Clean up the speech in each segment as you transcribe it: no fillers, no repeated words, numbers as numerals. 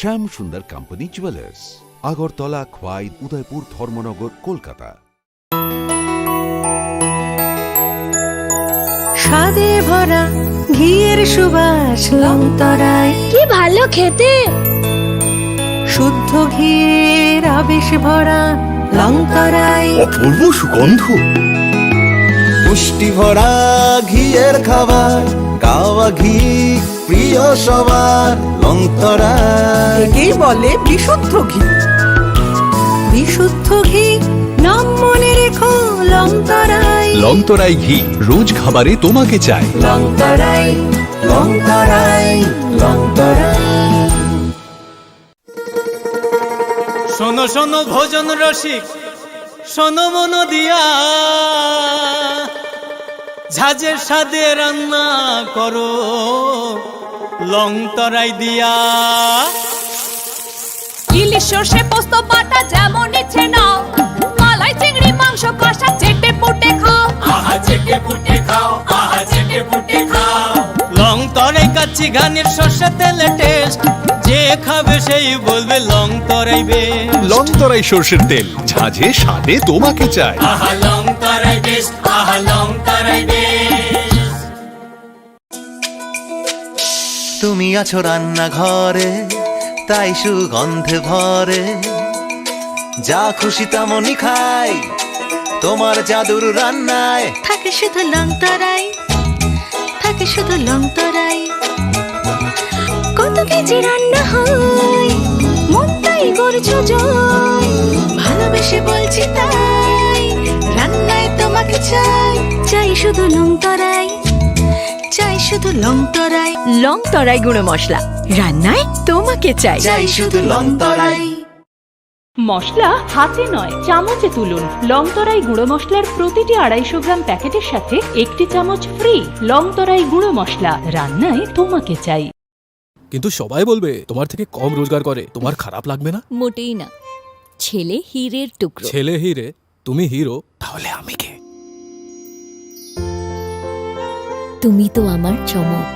শ্যাম সুন্দর company jewellers, Agartala, Khowai, Udaipur, Dharmanagar, Kolkata. স্বাদে ভরা ঘিয়ের সুবাস লংতরায়, কি ভালো খেতে। শুদ্ধ ঘিয়ের আবেশ ভরা লংতরায়, অপূর্ব সুগন্ধ। পুষ্টি ভরা ঘিয়ের খাবার, গাওয়া ঘি প্রিয় সবার লংতরায়। একেই বলে বিশুদ্ধ ঘি। বিশুদ্ধ ঘি নাম মনে রেখো লংতরায়। লংতরাই ঘি রোজ খাবারে তোমাকে চাই। লংতরায়, লংতরায়, লংতরায়। শোনো শোনো ভোজন রসিক, শোনো মন দিয়া, ঝাঁঝের স্বাদে রান্না করো লংতরাই দিয়া। ইলিশ সর্ষে পোস্ত বাটা যেমন ইচ্ছে নাও, মালাই চিংড়ি মাংস কষা চেটে পুটে খাও। আহা চেটে পুটে খাও, আহা চেটে পুটে খাও। লংতরাই কাচ্চি ঘানির সর্ষে তেলে টেস্ট, যে খাবে সেই বলবে লংতরাই বেশ। লংতরাই সর্ষের তেল, ঝাঁঝে স্বাদে তোমাকে চাই। আহা লংতরাই বেশ, আহা লংতরাই বেশ। তুমি আছো রান্নাঘরে, তাই সুগন্ধে ভরে, যা খুশি তেমনই খাই তোমার জাদুর রান্নায়। থাকে শুধু লংতরাই, থাকে শুধু লংতরাই। কত কেজি রান্না হয়, মন তাই করছো জয়। ভালোবেসে বলছি তাই, রান্নায় তোমাকে চাই। চাই শুধু লংতরাই, চাই শুধু লংতরাই। লংতরাই গুঁড়ো মশলা, রান্নায় তোমাকে চাই। চাই শুধু লংতরাই। মশলা হাতে নয় চামচে তুলুন। লংতরাই গুঁড়ো মশলার প্রতিটি 250 গ্রাম প্যাকেটের সাথে 1টি চামচ ফ্রি। লংতরাই গুঁড়ো মশলা, রান্নায় তোমাকে চাই। কিন্তু সবাই বলবে তোমার থেকে কম রোজগার করে, তোমার খারাপ লাগবে না? মোটেই না, ছেলে হীরের টুকরো। ছেলে হিরে, তুমি হিরো, তাহলে আমি কে? তুমি তো আমার চমক।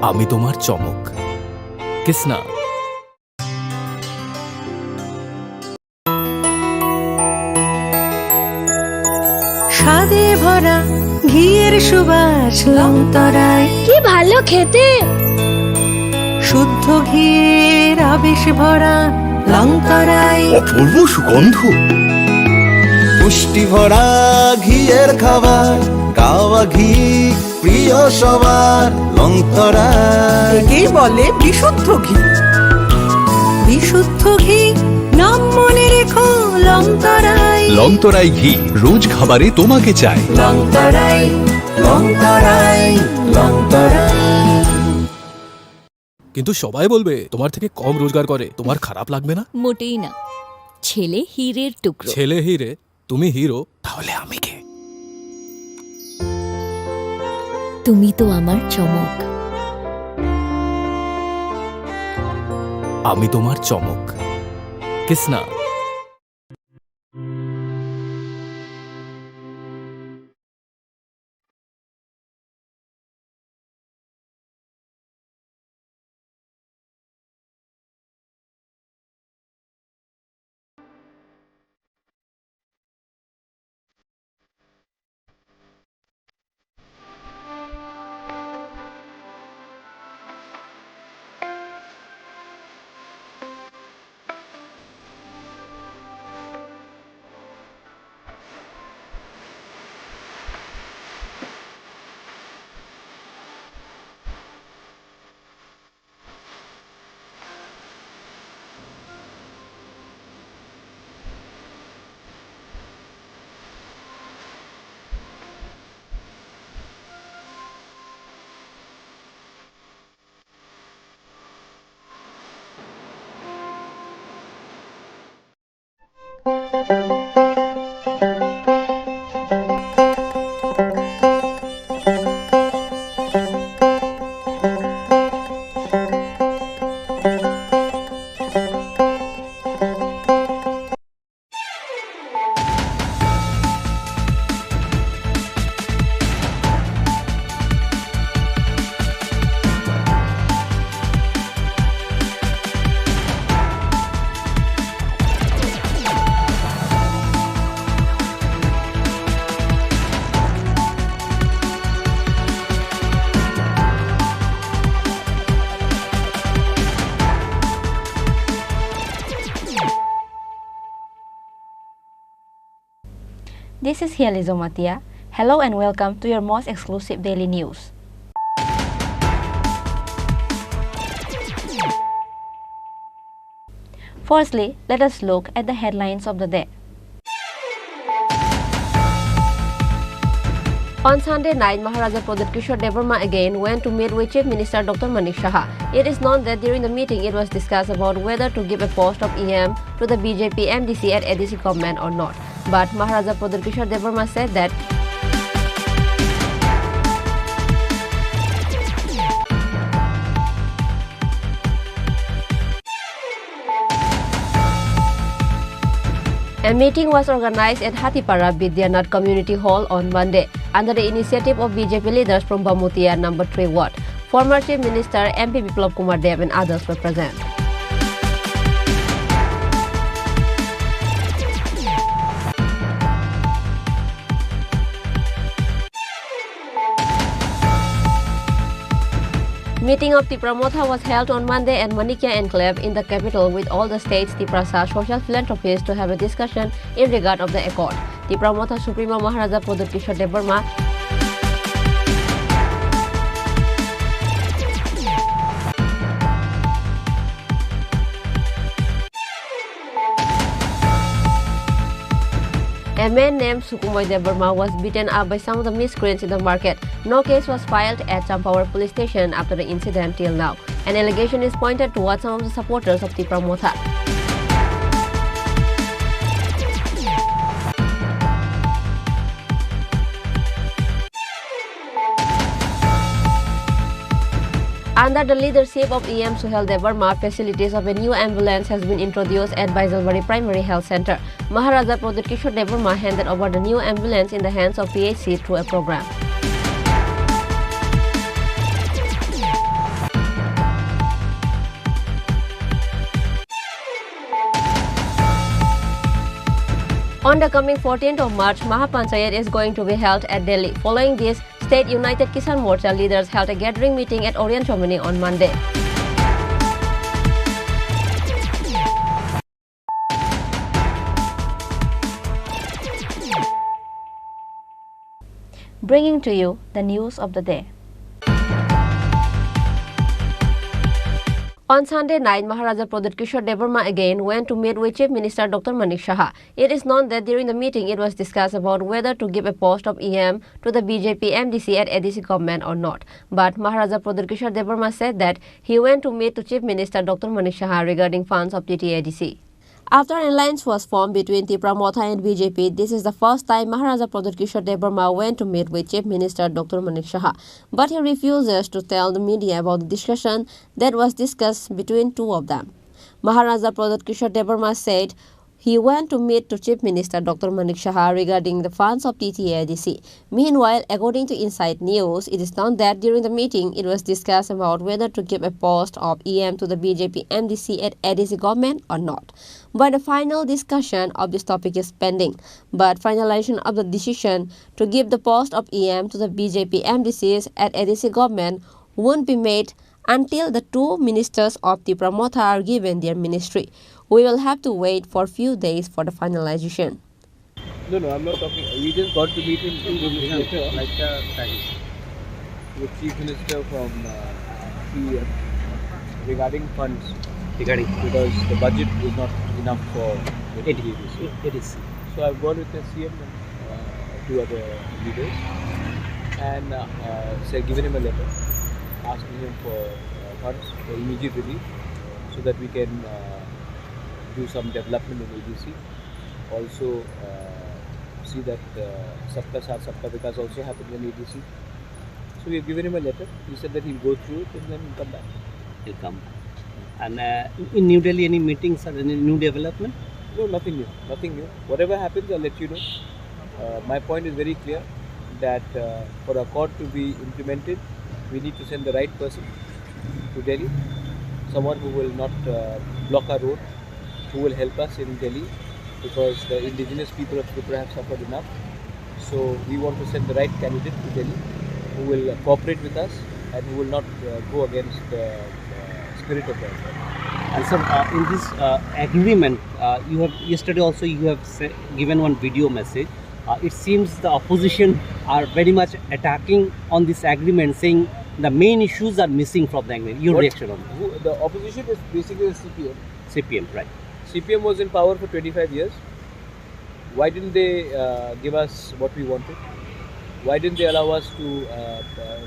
আমি তোমার চমক। কিসনা। স্বাদে ভরা ঘিয়ের সুবাস লংতরায়, কি ভালো খেতে। শুদ্ধ ঘিয়ের আবেশ ভরা লংতরায়, অপূর্ব সুগন্ধ। পুষ্টি ভরা ঘিয়ের খাবার, গাওয়া ঘি প্রিয় সবার লংতরায়। একেই বলে বিশুদ্ধ ঘি। বিশুদ্ধ ঘি নাম মনে রেখো লংতরায়। লংতরাই ঘি রোজ খাবারে তোমাকে চাই। লংতরায়, লংতরায়, লংতরায়। কিন্তু সবাই বলবে তোমার থেকে কম রোজগার করে, তোমার খারাপ লাগবে না? মোটেই না, ছেলে হীরের টুকরো। ছেলে হিরে, তুমি হিরো, তাহলে আমি কে? তুমি তো আমার চমক। আমি তোমার চমক। Kisna. This is Hializo Matia. Hello and welcome to your most exclusive daily news. Firstly, let us look at the headlines of the day. On Sunday night, Maharaja Pradip Kishore Devarma again went to meet with Chief Minister Dr. Manik Shaha. It is known that during the meeting it was discussed about whether to give a post of EM to the BJP MDC at ADC government or not. But Maharaja Pradip Kishore Devarma said that a meeting was organized at Hatiara Vidyanath Community Hall on Monday under the initiative of BJP leaders from Bamutiya No. 3 Ward. Former Chief Minister MP Biplab Kumar Dev and others were present. Meeting of Tripura Morcha was held on Monday at Manik Shaha enclave in the capital with all the state's Tripura social philanthropists to have a discussion in regard of the accord. Tripura Morcha Supremo Maharaja Pradip Kishore Devarma A man named Sukum Dera was beaten up by some of the miscreants in the market. No case was filed at Champawar police station after the incident till now. An allegation is pointed towards some of the supporters of Tripura Morcha. Under the leadership of EM Suhel Devarma, facilities of a new ambulance has been introduced at Baisalbari Primary Health Center. Maharaja Pradip Kishore Devarma handed over the new ambulance in the hands of PHC through a program. On the coming 14th of March, Mahapanchayat is going to be held at Delhi. Following this, State United Kisan Morcha leaders held a gathering meeting at Orient Chomani on Monday. Bringing to you the news of the day. On Sunday night, Maharaja Pradip Kishore Devarma again went to meet with Chief Minister Dr. Manik Shaha. It is known that during the meeting it was discussed about whether to give a post of EM to the BJP MDC at ADC government or not. But Maharaja Pradip Kishore Devarma said that he went to meet the Chief Minister Dr. Manik Shaha regarding funds of TIAA. After an alliance was formed between Tripura Morcha and BJP, this is the first time Maharaja Pradip Kishore Devarma went to meet with Chief Minister Dr. Manik Shaha. But he refuses to tell the media about the discussion that was discussed between two of them. Maharaja Pradip Kishore Devarma said he went to meet the Chief Minister Dr. Manik Shaha regarding the funds of TIAA. Meanwhile, according to Inside News, it is known that during the meeting it was discussed about whether to give a post of EM to the BJP MDC at ADC government or not. But the final discussion of this topic is pending. But finalization of the decision to give the post of EM to the BJP MDCs at ADC government won't be made until the two ministers of Tripura Morcha are given their ministry. We will have to wait for a few days for the finalization. No, I'm not talking. We just got to meet him like with Chief Minister from PM regarding funds. Because the budget is not enough for the ADC. So I've gone with the CM and two other leaders and given him a letter asking him for funds for immediate relief so that we can do some development in ADC. Also see that Sabka Saath Sabka Vikas also happens in ADC. So we have given him a letter. He said that he'll go through it and then he'll come back. He'll come. And in New Delhi, any meetings or any new development? No, nothing new. Nothing new. Whatever happens, I'll let you know. My point is very clear that for accord to be implemented, we need to send the right person to Delhi. Someone who will not block our road, who will help us in Delhi, because the indigenous people of Tripura have suffered enough. So we want to send the right candidate to Delhi, who will cooperate with us and who will not go against the spirit of the And so in this agreement, you have yesterday also you have given one video message It seems the opposition are very much attacking on this agreement, saying the main issues are missing from the agreement. Your reaction on that? The opposition is basically the CPM. CPM, right. CPM was in power for 25 years. Why didn't they give us what we wanted? Why didn't they allow us to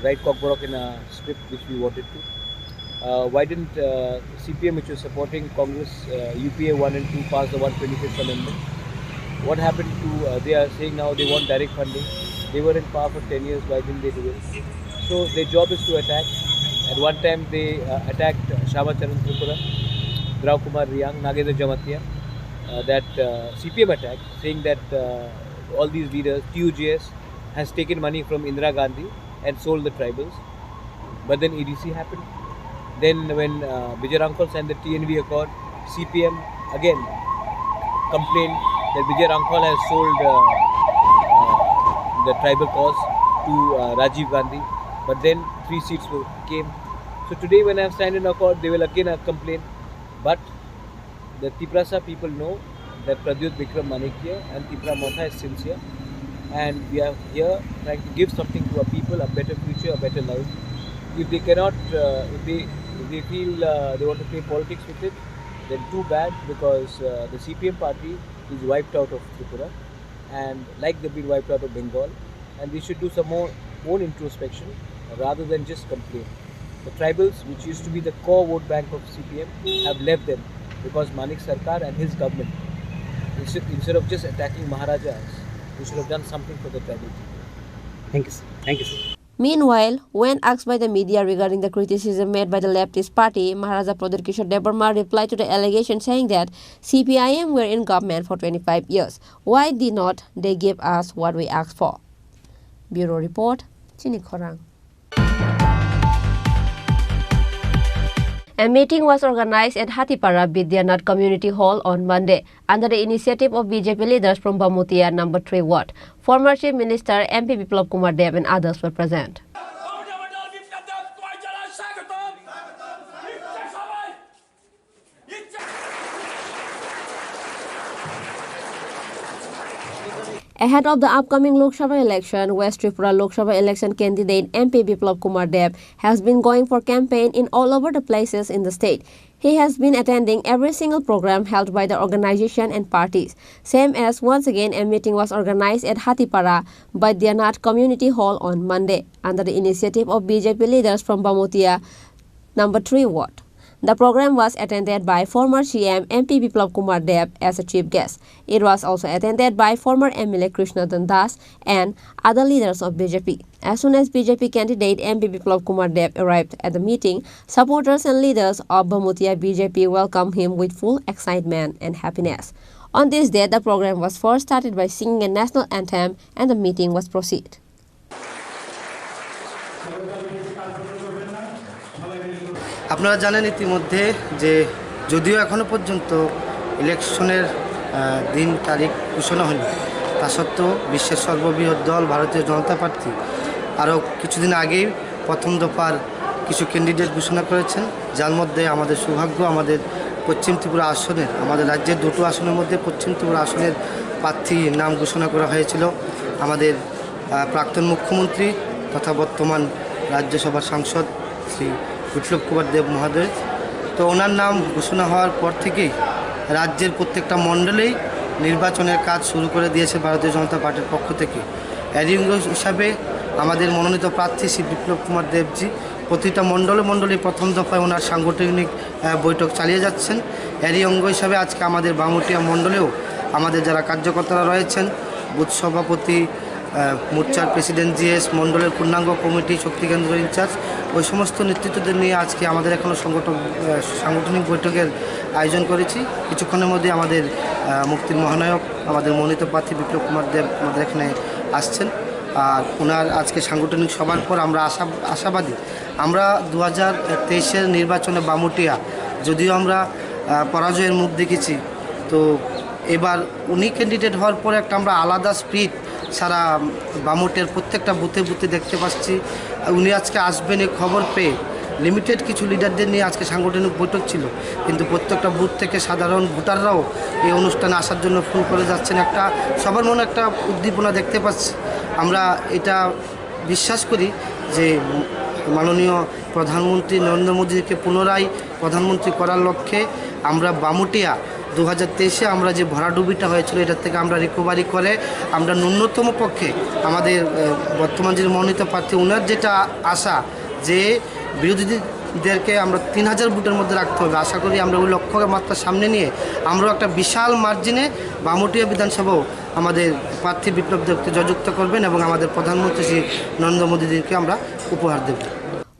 write Cockborough in a script which we wanted to? Why didn't CPM, which was supporting Congress, UPA 1 and 2, pass the 125th Amendment? What happened to, they are saying now they want direct funding. They were in power for 10 years, why didn't they do it? So their job is to attack. At one time they attacked Chini Tripura, Draw Kumar Riyang, Nagendra Jamatia, that CPM attacked, saying that all these leaders, TUJS, has taken money from Indira Gandhi and sold the tribals. But then EDC happened. Then when Vijay Rankol signed the TNV Accord, CPM again complained that Vijay Rankol has sold the tribal cause to Rajiv Gandhi. But then 3 seats came. So today when I have signed an accord, they will again complain. But the Tiprasa people know that Pradyut Vikram Manikya and Tipra Motha is sincere. And we are here trying to give something to our people, a better future, a better life. If they cannot, if they feel they want to play politics with it, then too bad, because the CPM party is wiped out of Tripura, and like they've been wiped out of Bengal, and they should do some more own introspection rather than just complain. The tribals, which used to be the core vote bank of CPM, have left them because Manik Sarkar and his government, instead of just attacking Maharajas, we should have done something for the tribal people. Thank you, sir. Thank you, sir. Meanwhile, when asked by the media regarding the criticism made by the leftist party, Maharaja Pradut Kishore Debarma replied to the allegation saying that CPIM were in government for 25 years. Why did not they give us what we asked for? Bureau Report, Chini Khorang. A meeting was organized at Hatiara Vidyanath Community Hall on Monday under the initiative of BJP leaders from Bhamutia No. 3 Ward. Former Chief Minister MP Biplab Kumar Dev and others were present. Ahead of the upcoming Lok Sabha election, West Tripura Lok Sabha election candidate MP Biplab Kumar Dev has been going for campaign in all over the places in the state. He has been attending every single program held by the organization and parties. Same as once again a meeting was organized at Hatiara Vidyanath Community Hall on Monday under the initiative of BJP leaders from Bhamutia No. 3 Ward. The program was attended by former CM MP Biplab Kumar Dev as a chief guest. It was also attended by former MLA Krishna Das and other leaders of BJP. As soon as BJP candidate MP Biplab Kumar Dev arrived at the meeting, supporters and leaders of Bhamutia BJP welcomed him with full excitement and happiness. On this day, the program was first started by singing a national anthem and the meeting was proceeded. আপনারা জানেন ইতিমধ্যে যে যদিও এখনো পর্যন্ত ইলেকশনের দিন তারিখ ঘোষণা হয়নি, তা সত্ত্বেও বিশ্বের সর্ববৃহৎ দল ভারতীয় জনতা পার্টি আরও কিছুদিন আগেই প্রথম দফার কিছু ক্যান্ডিডেট ঘোষণা করেছেন, যার মধ্যে আমাদের সৌভাগ্য আমাদের পশ্চিম ত্রিপুরা আসনের, আমাদের রাজ্যের দুটো আসনের মধ্যে পশ্চিম ত্রিপুরা আসনের প্রার্থীর নাম ঘোষণা করা হয়েছিল আমাদের প্রাক্তন মুখ্যমন্ত্রী তথা বর্তমান রাজ্যসভার সাংসদ শ্রী বিপ্লব কুমার দেব মহোদয়। তো ওনার নাম ঘোষণা হওয়ার পর থেকেই রাজ্যের প্রত্যেকটা মণ্ডলেই নির্বাচনের কাজ শুরু করে দিয়েছে ভারতীয় জনতা পার্টির পক্ষ থেকে। এরই অঙ্গ হিসাবে আমাদের মনোনীত প্রার্থী শ্রী বিপ্লব কুমার দেবজি প্রতিটা মণ্ডলে প্রথম দফায় ওনার সাংগঠনিক বৈঠক চালিয়ে যাচ্ছেন। এরই অঙ্গ হিসাবে আজকে আমাদের বামুটিয়া মণ্ডলেও আমাদের যারা কার্যকর্তারা রয়েছেন, বুথ সভাপতি, মোর্চার প্রেসিডেন্ট জিএস, মণ্ডলের পূর্ণাঙ্গ কমিটি, শক্তি কেন্দ্র ইনচার্জ, ওই সমস্ত নেতৃত্বদের নিয়ে আজকে আমাদের এখনও সাংগঠনিক বৈঠকের আয়োজন করেছি। কিছুক্ষণের মধ্যে আমাদের মুক্তির মহানায়ক আমাদের মনোনীত প্রার্থী বিপ্লব কুমার দেব আমাদের এখানে আসছেন। আর ওনার আজকে সাংগঠনিক সভার পর আমরা আশাবাদী আমরা 2023-এর নির্বাচনে বামুটিয়া যদিও আমরা পরাজয়ের মুখ দেখেছি, তো এবার উনি ক্যান্ডিডেট হওয়ার পরে একটা আমরা আলাদা স্পিরিট সারা বামুটের প্রত্যেকটা বুথে বুথে দেখতে পাচ্ছি। উনি আজকে আসবেন এই খবর পেয়ে লিমিটেড কিছু লিডারদের নিয়ে আজকে সাংগঠনিক বৈঠক ছিল, কিন্তু প্রত্যেকটা বুথ থেকে সাধারণ ভোটাররাও এই অনুষ্ঠানে আসার জন্য ফোন করে যাচ্ছেন। একটা সবার মনে একটা উদ্দীপনা দেখতে পাচ্ছি। আমরা এটা বিশ্বাস করি যে মাননীয় প্রধানমন্ত্রী নরেন্দ্র মোদীকে পুনরায় প্রধানমন্ত্রী করার লক্ষ্যে আমরা বামুটিয়া 2023-এ আমরা যে ভরাডুবিটা হয়েছিল এটার থেকে আমরা রিকভারি করে আমরা ন্যূনতম পক্ষে আমাদের বর্তমান যে মনোনীত প্রার্থী ওনার যেটা আশা যে বিরোধীদেরকে আমরা 3000 ভোটের মধ্যে রাখতে হবে, আশা করি আমরা ওই লক্ষ্যকে মাত্রা সামনে নিয়ে আমরাও একটা বিশাল মার্জিনে বামুটিয়া বিধানসভাও আমাদের প্রার্থী বিপ্লবদেরকে জয়যুক্ত করবেন এবং আমাদের প্রধানমন্ত্রী শ্রী নরেন্দ্র মোদীকে আমরা উপহার দেব।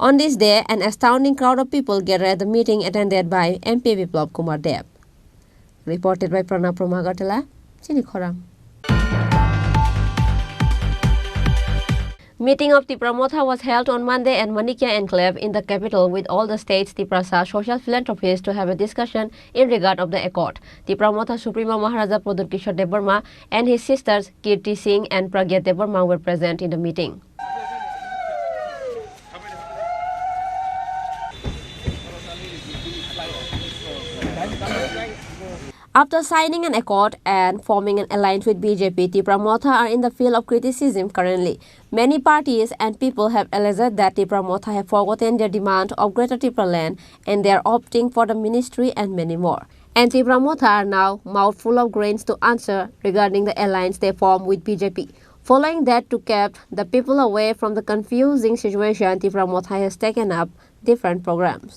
On this day, an astounding crowd of people gathered at the meeting attended by MP Biplab Kumar Deb. Reported by Pranab from Agartala, Chini Khorang. Meeting of Tripura Morcha was held on Monday at Manik Shaha enclave in the capital with all the state's Tripura social philanthropists to have a discussion in regard of the accord. Tripura Morcha Supremo Maharaja Pradut Kishore Devarma and his sisters Kirti Singh and Pragya Devarma were present in the meeting. After signing an accord and forming an alliance with BJP, Tripura Morcha are in the field of criticism currently. Many parties and people have alleged that Tripura Morcha have forgotten their demand of Greater Tripura land and they are opting for the ministry and many more. And Tripura Morcha are now mouthful of grains to answer regarding the alliance they formed with BJP. Following that, to keep the people away from the confusing situation, Tripura Morcha has taken up different programs.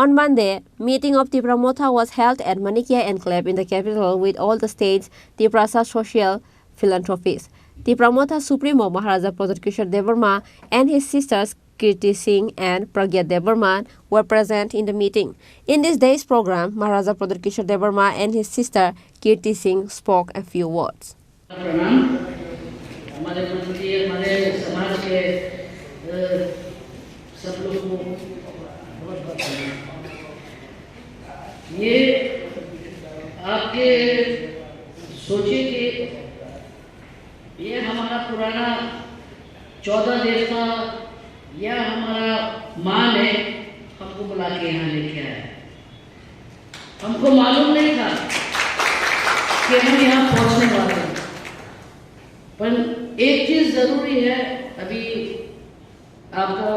On Monday, meeting of Tripura Morcha was held at Manik Shaha enclave in the capital with all the state's Tripura social philanthropists. Tripura Morcha Supremo Maharaja Pradut Kishore Devarma and his sisters Kirti Singh and Pragya Devarma were present in the meeting. In this day's program, Maharaja Pradut Kishore Devarma and his sister Kirti Singh spoke a few words. ये आपके सोचिए कि ये हमारा पुराना 14 देश का या हमारा मान है, हमको बुला के यहाँ लेके आया। हमको मालूम नहीं था कि हम यहाँ पहुँचने वाले हैं, पर एक चीज़ ज़रूरी है, अभी आपका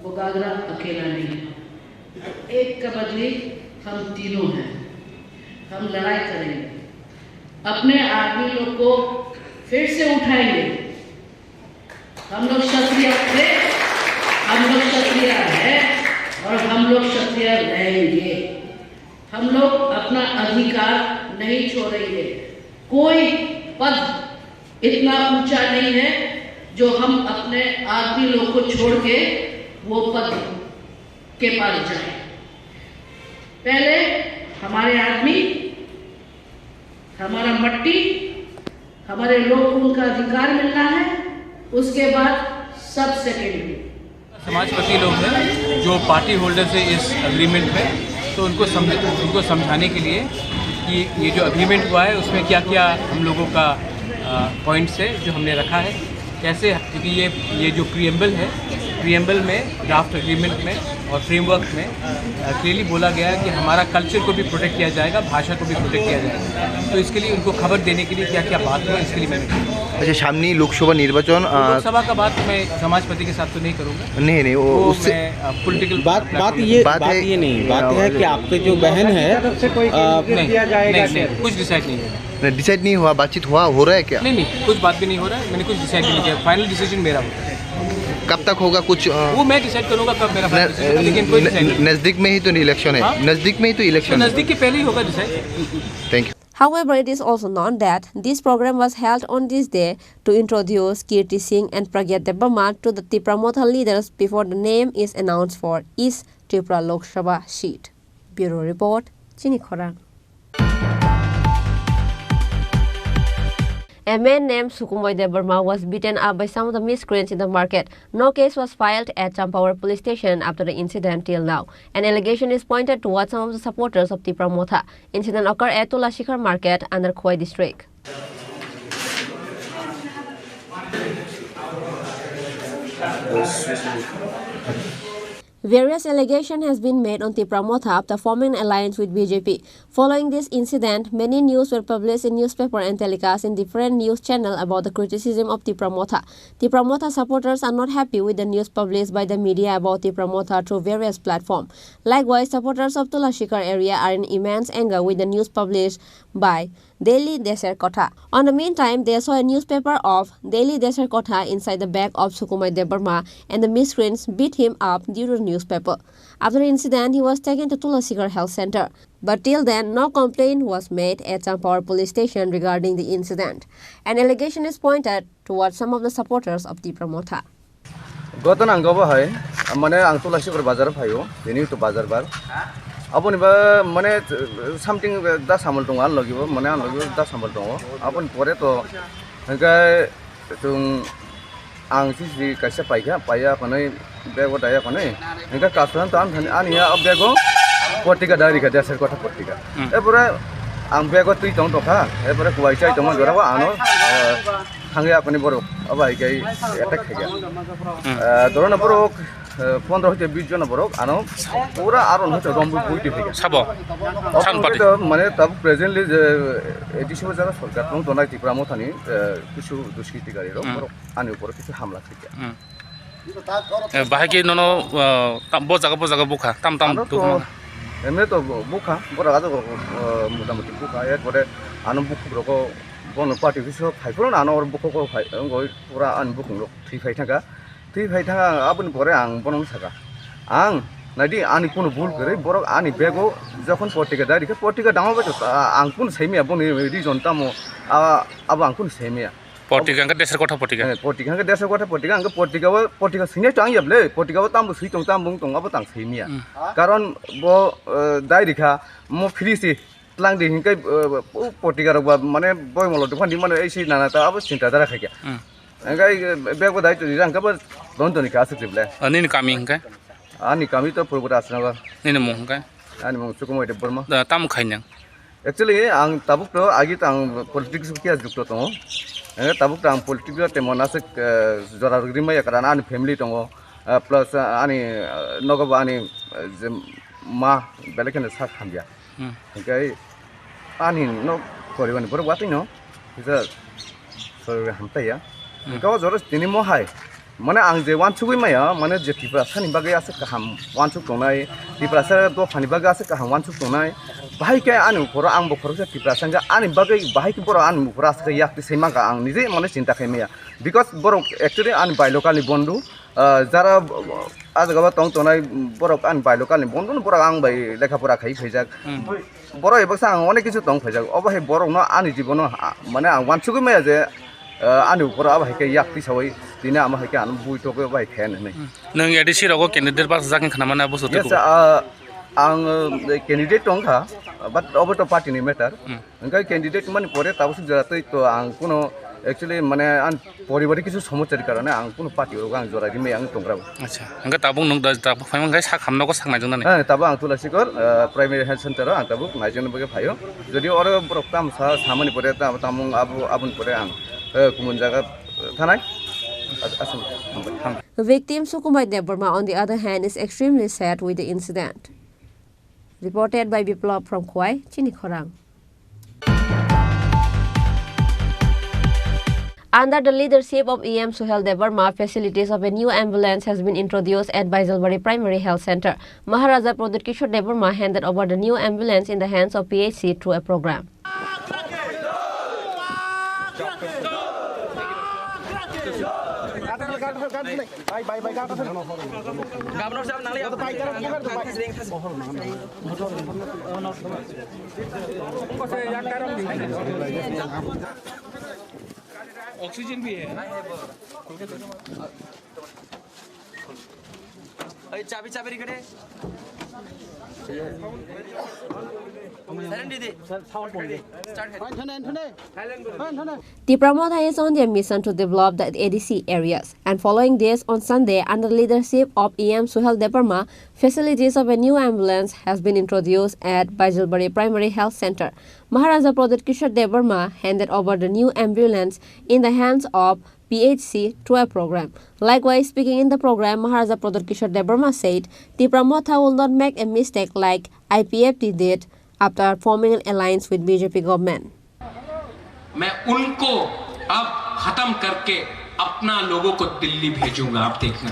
बुकागरा अकेला नहीं है, एक का बदली हम तीनों हैं, हम लड़ाई करेंगे, अपने आदमी लोग को फिर से उठाएंगे। हम लोग क्षत्रिय थे, हम लोग क्षत्रिय हैं और हम लोग क्षत्रिय रहेंगे। हम लोग अपना अधिकार नहीं छोड़ेंगे। कोई पद इतना ऊंचा नहीं है जो हम अपने आदमी लोग को छोड़ के वो पद के पास जाए। पहले हमारे आदमी, हमारा मट्टी, हमारे लोग को उनका अधिकार मिलना है, उसके बाद सब सेकेंडरी। समाजपति लोग हैं जो पार्टी होल्डर्स है इस अग्रीमेंट में, तो उनको समझाने के लिए कि ये जो अग्रीमेंट हुआ है उसमें क्या क्या हम लोगों का पॉइंट्स है जो हमने रखा है, कैसे, क्योंकि ये जो प्रीएम्बल में ड्राफ्ट एग्रीमेंट में और फ्रेमवर्क में क्लियरली बोला गया है कि हमारा कल्चर को भी प्रोटेक्ट किया जाएगा, भाषा को भी प्रोटेक्ट किया जाएगा। तो इसके लिए उनको खबर देने के लिए क्या क्या बात हुआ, इसके लिए मैंने। अच्छा, सामने लोकसभा निर्वाचन, लोकसभा का बात मैं समाजपति के साथ तो नहीं करूँगा। नहीं वो उससे पॉलिटिकल बात है कि आपके जो बहन है कुछ डिसाइड नहीं हुआ। डिसाइड नहीं हुआ, बातचीत हो रहा है क्या? नहीं, कुछ बात भी नहीं हो रहा है, मैंने कुछ डिसाइड नहीं किया। फाइनल डिसीजन मेरा होगा। कब तक होगा कुछ? वो मैं डिसाइड करूंगा कब मेरा फाइनल डिसीजन, लेकिन कोई नजदीक में ही तो इलेक्शन है। नजदीक में ही तो इलेक्शन, नजदीक के पहले ही होगा decide. Thank you. However, it is also known that this program was held on this day to introduce Kirti Singh and Pragya Devarma to the Tripura Morcha leaders before the name is announced for East Tripura Lok Sabha seat. Bureau Report, Chini Khorang. A man named Sukum Dera was beaten up by some of the miscreants in the market. No case was filed at Champawar police station after the incident till now. An allegation is pointed towards some of the supporters of Tripura Morcha. Incident occurred at Tulashikar market under Khoi district. Various allegations has been made on Tripura Morcha after forming an alliance with BJP. Following this incident, many news were published in newspaper and telecast in different news channels about the criticism of Tripura Morcha. Tripura Morcha supporters are not happy with the news published by the media about Tripura Morcha through various platforms. Likewise, supporters of Tulashikar area are in immense anger with the news published by Daily Desher Kotha. On the meantime, they saw a newspaper of Daily Desher Kotha inside the bag of Sukum Dera and the miscreants beat him up due to the newspaper. After the incident, he was taken to Tulashikar Health Center. But till then, no complaint was made at Champawar police station regarding the incident. An allegation is pointed towards some of the supporters of Tripura Morcha. Gotan anggoba hai, mane ang Tulashikar bazar phayo, dini to bazar bar. Apun ba mane something da samal tongo an logibo, mane an logibo da samal tongo. Apun pore to hingga tung ang sisi kaisa paiga paya panai bego daya panai hingga kasuan tan ania ab bego portiga dari ka Desher Kotha portiga. Epore ang bego tui tong toka, epore kuai chai tong dora wa ano hange apani borok abai kai attack khaya. Dorona borok 15 হইতে 20 জন বড় আনো পুরা আরন হচ্ছে রম্বু বুইটি থেকে সাবো সান party মানে তাব presently যে addition যারা সরকার এবং দনাই ত্রিপুরা মথানি কিছু দুষ্কৃতিকারীরা আনি উপর কিছু হামলা থেকে বাহাকি নন বজাগা বুখা তাম তো এমনি তো বুখা বড় গাজ মোটামুটি বুখা এরপরে আনো বুকুরক বন পার্টি কিছু ফাইফুর আনো বুকো ফাই পুরা আন বুকুং থ্রি ফাই থাকা Tui thang abun pore ang bonong saka. Ang nadi ani pun bul kere borok ani bego jokon portiga dari ke portiga dama bajo ang pun semia boni di jonta mo aba ang pun semia. Portiga ang Desher Kotha portiga. Portiga ang Desher Kotha portiga ang portiga sini tang yable portiga ba tambu sui tong bung aba tang semia. Karon bo dari ka mo frisi lang di hingkai portiga ro mane boy molo dukan di mane isi nana ta aba cinta dara khaya. Enggak, bego dai tu dirang kabar donto ni kasih triple. Ani ni kami enggak? Ani kami tu program asal Ni mung enggak? Ani mung Sukum Dera. Dah tamu kainya. Actually, ang tabuk tu agi tang politics kia jukto tu. Tabuk tang politics tu monasek zorar grima ya kerana ani family tu plus ani nogo ani ma belakan sak hamja. Enggak, ani no koriban baru buat ini no. Kita soal hamta ya. Kau joros ini mau hai, mana ang je wan cukui maya, mana je Tripura sani bagai ase kaham wan cuk tonai, Tripura sani do fani bagai ase kaham wan cuk tonai, bahai ke anu pura ang bokor se Tripura sanga ani bagai bahai ke pura anu pura ase yak di sema ka ang nije mana cinta kai maya, because borok actually ani by local ni bondu, jara आज गबा तंग tonai borok ani by local ni bondu pura ang by lekha pura khai khajak, borok ebaksa ang onek kichu tong khajak, obahe borok no ani jibono mana ang wan cukui maya je anu pura abah ke yak ti sawai dina ama ke anu bui to ke bai khen nei nang edisi rogo candidate pas jakin khana mana bosu te yes ang candidate tong kha but over to party ni matter engkai candidate man pore tabusu jaratoi to ang kuno actually mane an poribari kichu somochari karone ang kuno party ro gang jora ri me ang tongra acha engka tabung nong da faimang kai sak hamno ko saknai jong na tabu ang Tulashikar primary health center ang tabu naijong bage phayo jodi oro program sa samani pore tamung abun pore ang Victim Sukum Dera, on the other hand, is extremely sad with the incident. Reported by Biplop from Khwai, Chini Khorang. Under the leadership of EM Suhel Debarma, facilities of a new ambulance has been introduced at Baijalbari Primary Health Center. Maharaja Pradut Kishore Debarma handed over the new ambulance in the hands of PHC through a program. Oxygen भी है चाबी चाबी रिकड़े Tripura Morcha is on their mission to develop the ADC areas, and following this, on Sunday, under the leadership of EM Suhel Debarma, facilities of a new ambulance has been introduced at Baijalbari Primary Health Center. Maharaja Pradut Kishore Debarma handed over the new ambulance in the hands of PHC 12 program. Likewise, speaking in the program, Maharaja Pradar Kishore Debarma said Tripura Motha will not make a mistake like IPFT did after forming an alliance with BJP government. मैं उनको अब खत्म करके अपना लोगों को दिल्ली भेजूंगा, आप देखना।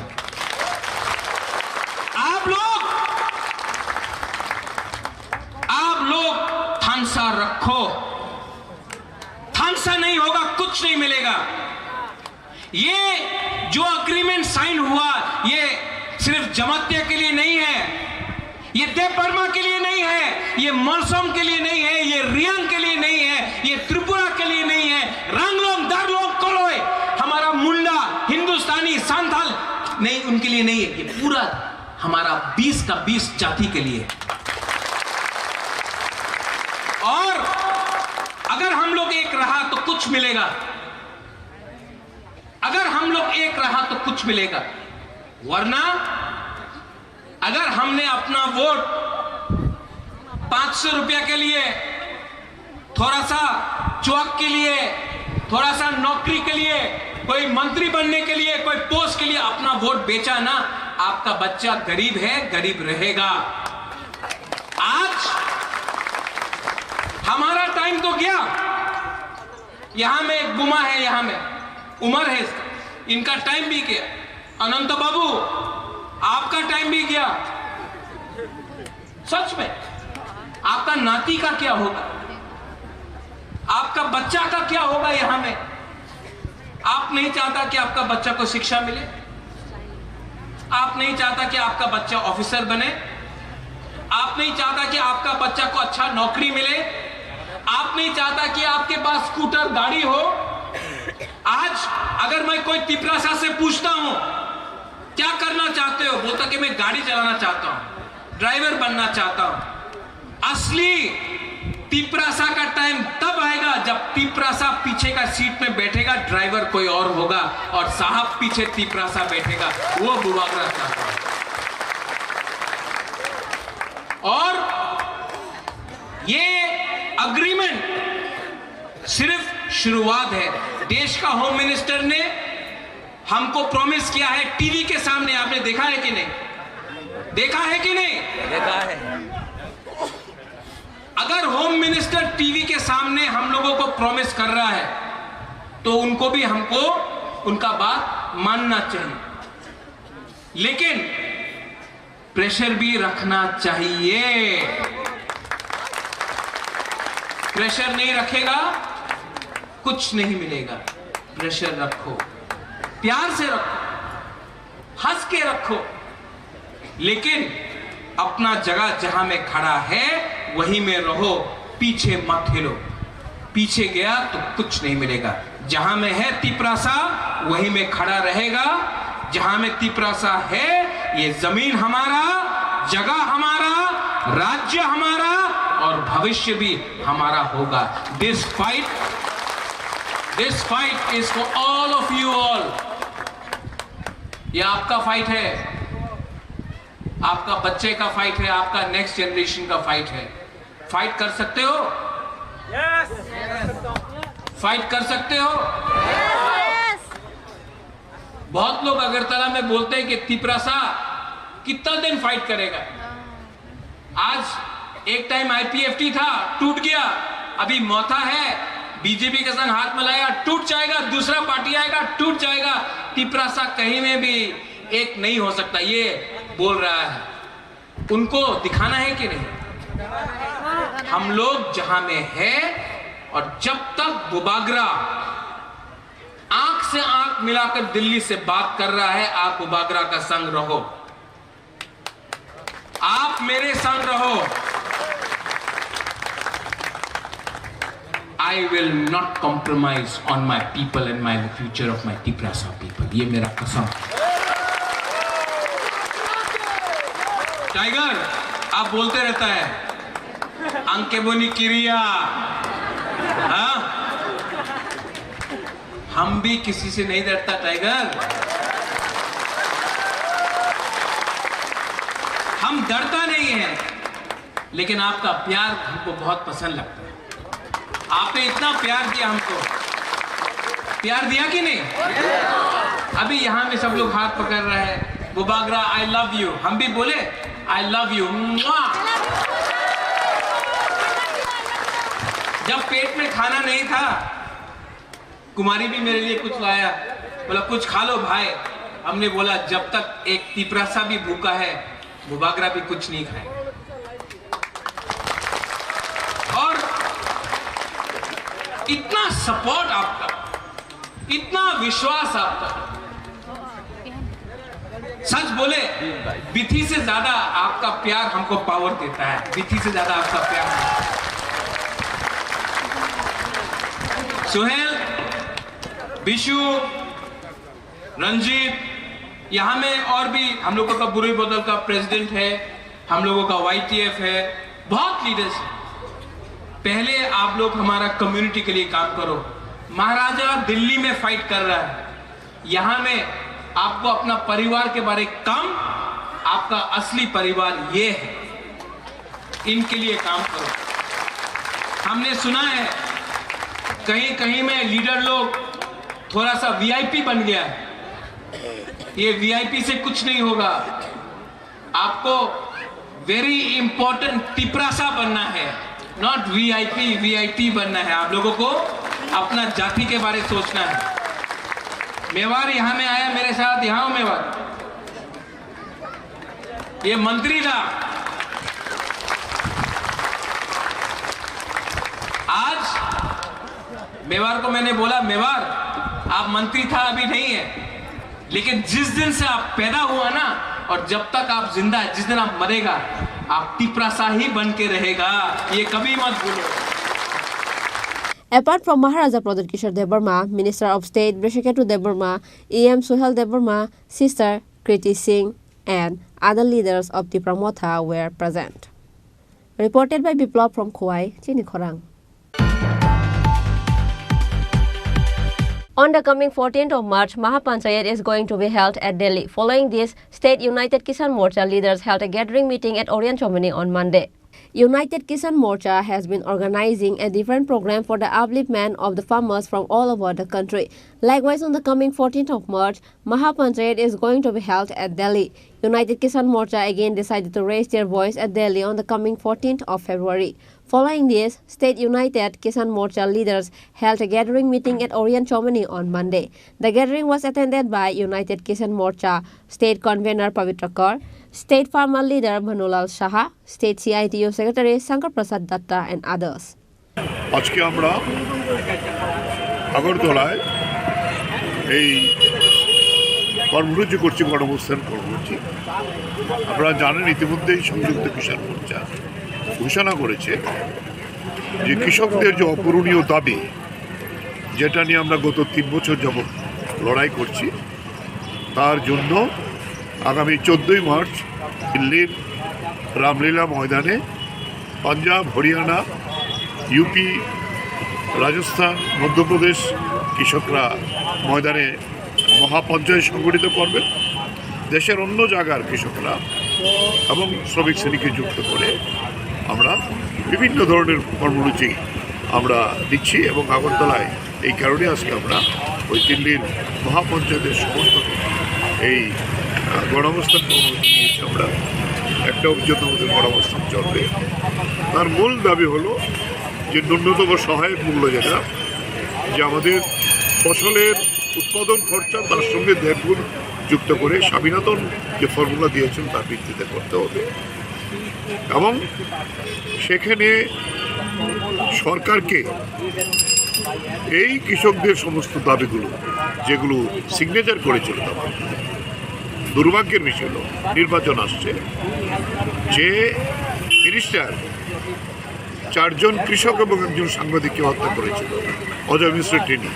आप लोग थानसा रखो, थानसा नहीं होगा, कुछ नहीं मिलेगा। ये जो एग्रीमेंट साइन हुआ, ये सिर्फ जमातिया के लिए नहीं है, ये देवबर्मा के लिए नहीं है, ये मौसम के लिए नहीं है, ये रियांग के लिए नहीं है, ये त्रिपुरा के लिए नहीं है, रंगलोंग, दारलोंग, कोलोय, हमारा मुंडा, हिंदुस्तानी, सांथाल नहीं, उनके लिए नहीं है, ये पूरा हमारा 20 का 20 जाति के लिए। और अगर हम लोग एक रहा तो कुछ मिलेगा, अगर हम लोग एक रहा तो कुछ मिलेगा, वरना अगर हमने अपना वोट 500 रुपया के लिए, थोड़ा सा चौक के लिए, थोड़ा सा नौकरी के लिए, कोई मंत्री बनने के लिए, कोई पोस्ट के लिए अपना वोट बेचा ना, आपका बच्चा गरीब है, गरीब रहेगा। आज हमारा टाइम तो गया, यहां में एक गुमा है, यहां में उम्र है इसका, इनका टाइम भी गया। अनंत बाबू, आपका टाइम भी गया। सच में आपका नाती का क्या होगा, आपका बच्चा का क्या होगा यहां में? आप नहीं चाहता कि आपका बच्चा को शिक्षा मिले, आप नहीं चाहता कि आपका बच्चा ऑफिसर बने, आप नहीं चाहता कि आपका बच्चा को अच्छा नौकरी मिले, आप नहीं चाहता कि आपके पास स्कूटर गाड़ी हो। आज अगर मैं कोई तिपरासा से पूछता हूं क्या करना चाहते हो, बोलता कि मैं गाड़ी चलाना चाहता हूं, ड्राइवर बनना चाहता हूं। असली तिपरासा का टाइम तब आएगा जब तिपरासा पीछे का सीट में बैठेगा, ड्राइवर कोई और होगा, और साहब पीछे तिपरासा बैठेगा, वो बुवागरा चाहता है। और ये अग्रीमेंट सिर्फ शुरुआत है। देश का होम मिनिस्टर ने हमको प्रॉमिस किया है टीवी के सामने, आपने देखा है कि नहीं? देखा है कि नहीं? देखा है। अगर होम मिनिस्टर टीवी के सामने हम लोगों को प्रॉमिस कर रहा है तो उनको भी हमको उनका बात मानना चाहिए, लेकिन प्रेशर भी रखना चाहिए। प्रेशर नहीं रखेगा कुछ नहीं मिलेगा। प्रेशर रखो, प्यार से रखो, हंस के रखो, लेकिन अपना जगह जहां में खड़ा है वहीं में रहो, पीछे मत हिलो। पीछे गया तो कुछ नहीं मिलेगा। जहां में है तिपरासा वहीं में खड़ा रहेगा। जहां में तिपरासा है, ये जमीन हमारा, जगह हमारा, राज्य हमारा और भविष्य भी हमारा होगा। This fight is for all of you all. ये आपका फाइट है, आपका बच्चे का फाइट है, आपका नेक्स्ट जनरेशन का फाइट है। फाइट कर सकते हो? यस। फाइट कर सकते हो? यस। बहुत लोग अगरतला में बोलते हैं कि तिपरासा कितना दिन फाइट करेगा। आज एक टाइम आईपीएफटी था, टूट गया, अभी मोथा है, बीजेपी के संग हाथ मिलाएगा, टूट जाएगा, दूसरा पार्टी आएगा, टूट जाएगा। तिपरासा कहीं में भी एक नहीं हो सकता, ये बोल रहा है। उनको दिखाना है कि नहीं? हम लोग जहां में है, और जब तक बुबागरा आंख से आंख मिलाकर दिल्ली से बात कर रहा है, आप बुबागरा का संग रहो, आप मेरे संग रहो। I will not compromise on my people and my future of my Tiprasa people. ये मेरा कसम। टाइगर आप बोलते रहता है अंके बोनी किरिया, हाँ? हम भी किसी से नहीं डरता टाइगर, हम डरता नहीं है, लेकिन आपका प्यार हमको बहुत पसंद लगता है। आपने इतना प्यार दिया हमको, प्यार दिया कि नहीं? अभी यहाँ में सब लोग हाथ पकड़ रहे हैं, बुबागरा आई लव यू, हम भी बोले आई लव यू। जब पेट में खाना नहीं था, कुमारी भी मेरे लिए कुछ लाया, बोला कुछ खा लो भाई। हमने बोला जब तक एक तिपरासा भी भूखा है, बुबागरा भी कुछ नहीं खाए। और इतना सपोर्ट आपका, इतना विश्वास आपका, सच बोले बिथी से ज्यादा आपका प्यार हमको पावर देता है, बिथी से ज्यादा आपका प्यार। सुहेल, विशु, रंजीत, यहाँ में और भी हम लोगों का बुरी बोतल का प्रेसिडेंट है, हम लोगों का YTF है, बहुत लीडर्स हैं। पहले आप लोग हमारा कम्युनिटी के लिए काम करो। महाराजा दिल्ली में फाइट कर रहा है, यहाँ में आपको अपना परिवार के बारे कम, आपका असली परिवार ये है, इनके लिए काम करो। हमने सुना है कहीं कहीं में लीडर लोग थोड़ा सा VIP बन गया है। ये VIP से कुछ नहीं होगा, आपको वेरी इंपॉर्टेंट तिपरासा बनना है, नॉट VIP बनना है। आप लोगों को अपना जाति के बारे सोचना है। मेवार यहाँ में आया मेरे साथ, यहाँ मेवार, ये मंत्री था, आज मेवार को मैंने बोला मेवार आप मंत्री था अभी नहीं है, लेकिन जिस दिन से आप पैदा हुआ ना, और जब तक आप जिंदा है, जिस दिन आप मरेगा आप तिपरासा ही बन के रहेगा, ये कभी मत भूलो। Apart from Maharaja Pradhan Kishore Devarma, Minister of State Brishiketu Devarma, EM Suhel Devarma, Sister Kriti Singh, and other leaders of the Pramotha were present. Reported by Biplop from Khowai, Chini Khorang. On the coming 14th of March, Mahapanchayat is going to be held at Delhi. Following this, State United Kisan Morcha leaders held a gathering meeting at Orient Chomani on Monday. United Kisan Morcha has been organizing a different program for the upliftment of the farmers from all over the country. Likewise, on the coming 14th of March, Mahapanchayat is going to be held at Delhi. United Kisan Morcha again decided to raise their voice at Delhi on the coming 14th of February. Following this, State United Kisan Morcha leaders held a gathering meeting at Orient Chomani on Monday. The gathering was attended by United Kisan Morcha State Convener Pavitra Kaur, State Farmer Leader Manulal Shaha, State CITU Secretary Shankar Prasad Datta and others. আজকে আমরা আগরতলায় এই কর্মসূচি করছি, গণঅবস্থান কর্মসূচি। আপনারা জানেন ইতিমধ্যেই সংযুক্ত কিষাণ মোর্চা ঘোষণা করেছে যে কৃষকদের যে অপূরণীয় দাবি, যেটা নিয়ে আমরা গত 3 বছর যাবৎ লড়াই করছি, তার জন্য আগামী 14ই মার্চ দিল্লির রামলীলা ময়দানে পাঞ্জাব, হরিয়ানা, ইউপি, রাজস্থান, মধ্যপ্রদেশ কৃষকরা ময়দানে মহাপঞ্চায়েত সংগঠিত করবেন। দেশের অন্য জায়গার কৃষকরা এবং শ্রমিক শ্রেণীকে যুক্ত করে আমরা বিভিন্ন ধরনের কর্মসূচি আমরা দিচ্ছি এবং আগরতলায় এই কারণে আজকে আমরা ওই দিল্লির মহাপঞ্চায়েতের সমর্থনে এই গণঅবস্থান কর্মসূচি নিয়েছি। আমরা একটা অভিযোগ আমাদের গণঅবস্থান চলবে। তার মূল দাবি হলো যে ন্যূনতম সহায়ক মূল্য, যেটা যে আমাদের ফসলের উৎপাদন খরচা তার সঙ্গে 1.5 গুণ যুক্ত করে স্বামীনাথন যে ফর্মুলা দিয়েছেন তার ভিত্তিতে করতে হবে এবং সেখানে সরকারকে এই কৃষকদের সমস্ত দাবিগুলো যেগুলো সিগনেচার করেছিল, তখন দুর্ভাগ্যের বিষয় হলো নির্বাচন আসছে, যে মিনিস্টার 4 জন কৃষক এবং 1 জন সাংবাদিককে হত্যা করেছিল, অজয় মিশ্র টিনি,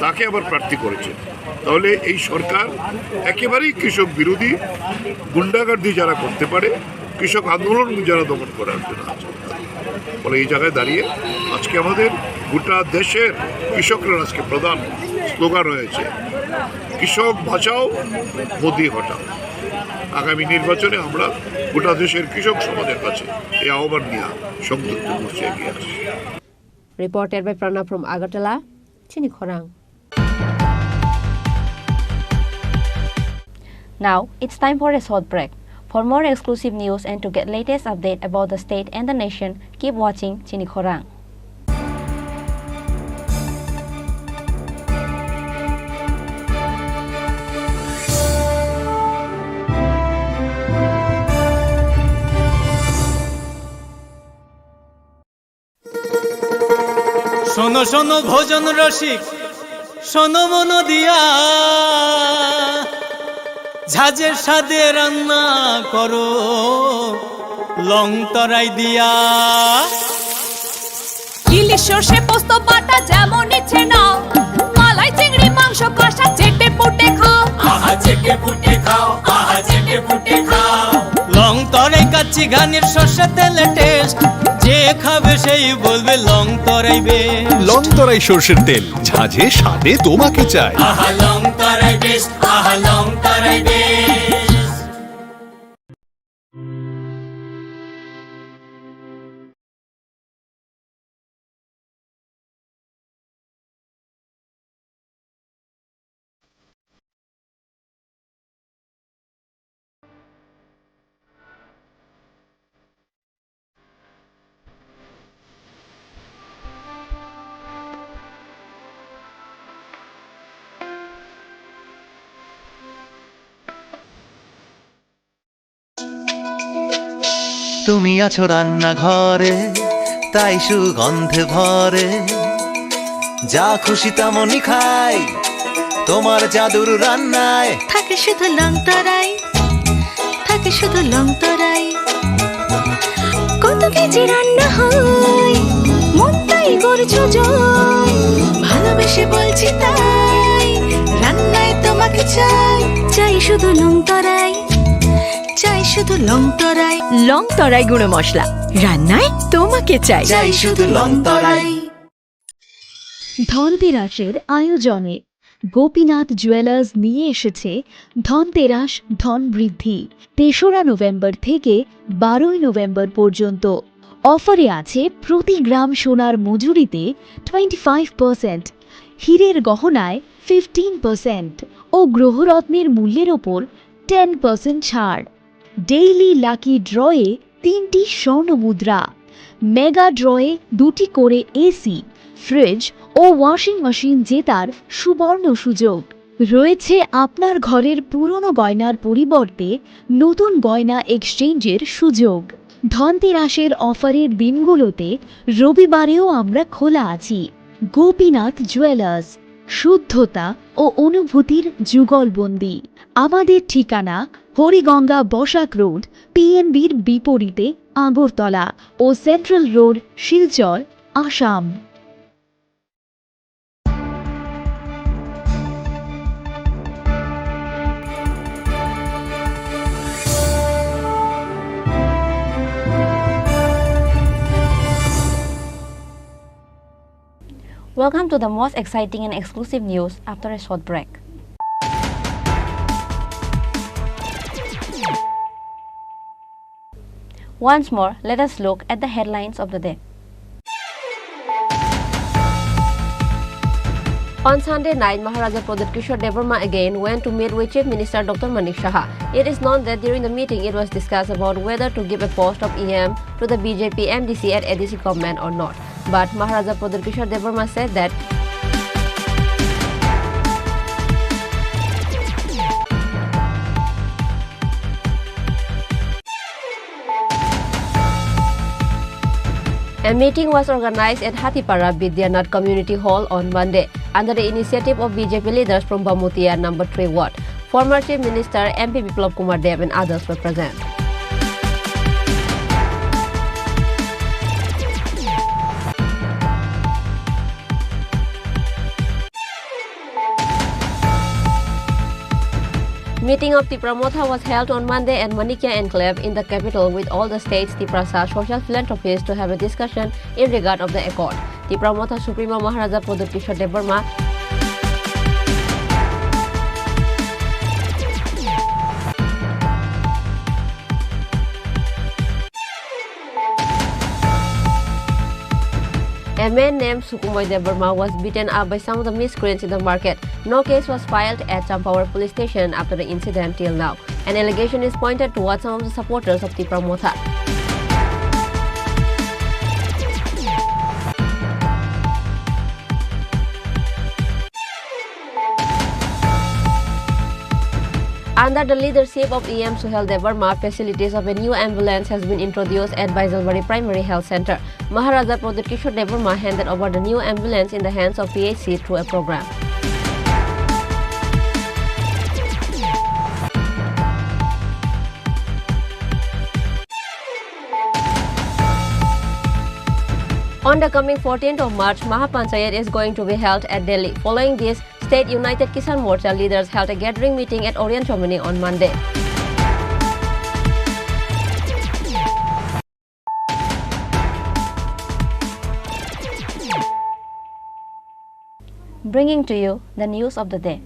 তাকে আবার প্রার্থী করেছেন। তাহলে এই সরকার একেবারেই কৃষক বিরোধী, গুন্ডাগার্দি যারা করতে পারে, কৃষক আন্দোলন যারা দমন করার জন্য আছে। ফলে এই জায়গায় দাঁড়িয়ে আজকে আমাদের গোটা দেশের কৃষকরা আজকে প্রধান স্লোগান রয়েছে, কৃষক বাঁচাও, মোদি হটাও। আগামী নির্বাচনে আমরা গোটা দেশের কৃষক সমাজের কাছে এই আহ্বান নিয়ে সংযুক্ত মোর্চা এগিয়ে আসছি। Reported by Pranav from Agartala, Chini Khorang. Now, it's time for a short break. For more exclusive news and to get latest update about the state and the nation, keep watching Chini Khorang. শোনো শোনো ভোজন রসিক, শোনো মন দিয়া, ঝাঁঝের স্বাদে রান্না করো লং তরাই দিয়া। ইলিশ সর্ষে পোস্ত বাটা যেমন ইচ্ছে নাও, মালাই চিংড়ি মাংস কষা চেটে পুটে খাও, আহা চেটে পুটে খাও, আহা চেটে পুটে খাও। লং তরাই কাচ্চি ঘানির সর্ষে তেলে টেস্ট, যে খাবে সেই বলবে লং তরাই বেশ। লং তরাই সর্ষের তেল, ঝাঁঝে স্বাদে তোমাকে চাই। আহা লং তরাই বেশ, আহা লং তরাই বেশ। তুমি আছো রান্নাঘরে, তাই সুগন্ধে ভরে, যা খুশি তেমনই খাই তোমার জাদুর রান্নায়। থাকে শুধু লং তরাই, থাকে শুধু লং তরাই। কত কেজি রান্না হয়, মনটাই করছো জয়। ভালোবেসে বলছি তাই, রান্নায় তোমাকে চাই। চাই শুধু লং তরাই, চাই শুধু লং তরাই। লং তরাই গুঁড়ো মশলা, রান্নায় তোমাকে চাই। চাই শুধু লং তরাই। ধনতেরাসের আয়োজনে গোপীনাথ জুয়েলার্স নিয়ে এসেছে ধনতেরাস ধন বৃদ্ধি। ৩রা নভেম্বর থেকে ১২ই নভেম্বর পর্যন্ত অফারে আছে প্রতি গ্রাম সোনার মজুরিতে 25%, হীরের গহনায় 15% ও গ্রহরত্নের মূল্যের ওপর 10% ছাড়। ডেইলি লাকি ড্রয়ে 3টি স্বর্ণ মুদ্রা, মেগা ড্রয়ে 2টি করে এসি, ফ্রিজ ও ওয়াশিং মেশিন জেতার সুবর্ণ সুযোগ রয়েছে। আপনার ঘরের পুরনো গয়নার পরিবর্তে নতুন গয়না এক্সচেঞ্জের সুযোগ। ধনতেরাসের অফারের দিনগুলোতে রবিবারেও আমরা খোলা আছি। গোপীনাথ জুয়েলার্স, শুদ্ধতা ও অনুভূতির যুগলবন্দি। আমাদের ঠিকানা হরিগঙ্গা বসাক রোড, পিএনবির বিপরীতে আগরতলা ও central road, Silchar, Assam. Welcome to the most exciting and exclusive news after a short break. Once more, let us look at the headlines of the day. On Sunday night, Maharaja Pradip Kishore Devarma again went to meet with Chief Minister Dr. Manik Shaha. It is known that during the meeting, it was discussed about whether to give a post of EM to the BJP MDC at ADC government or not. But Maharaja Pradip Kishore Devarma said that a meeting was organized at Hatiara Vidyanath Community Hall on Monday under the initiative of BJP leaders from Bamutiya No. 3 Ward. Former Chief Minister MP Biplab Kumar Dev and others were present. Meeting of Tripura Motha was held on Monday at Manik Shaha enclave in the capital with all the state's Tripura social philanthropists to have a discussion in regard of the accord. Tripura Motha Supremo Maharaja Pradip Kishore Devarma A man named Sukum Dera was beaten up by some of the miscreants in the market. No case was filed at Champawar police station after the incident till now. An allegation is pointed towards some of the supporters of the promoter. Under the leadership of EM Suhel Devarma, facilities of a new ambulance has been introduced at Baisalbari Primary Health Center. Maharaja Pradit Kishore Devarma handed over the new ambulance in the hands of PHC through a program. On the coming 14th of March, Mahapanchayat is going to be held at Delhi. Following this, State United Kisan Morcha leaders held a gathering meeting at Orient Chomani on Monday. Bringing to you the news of the day.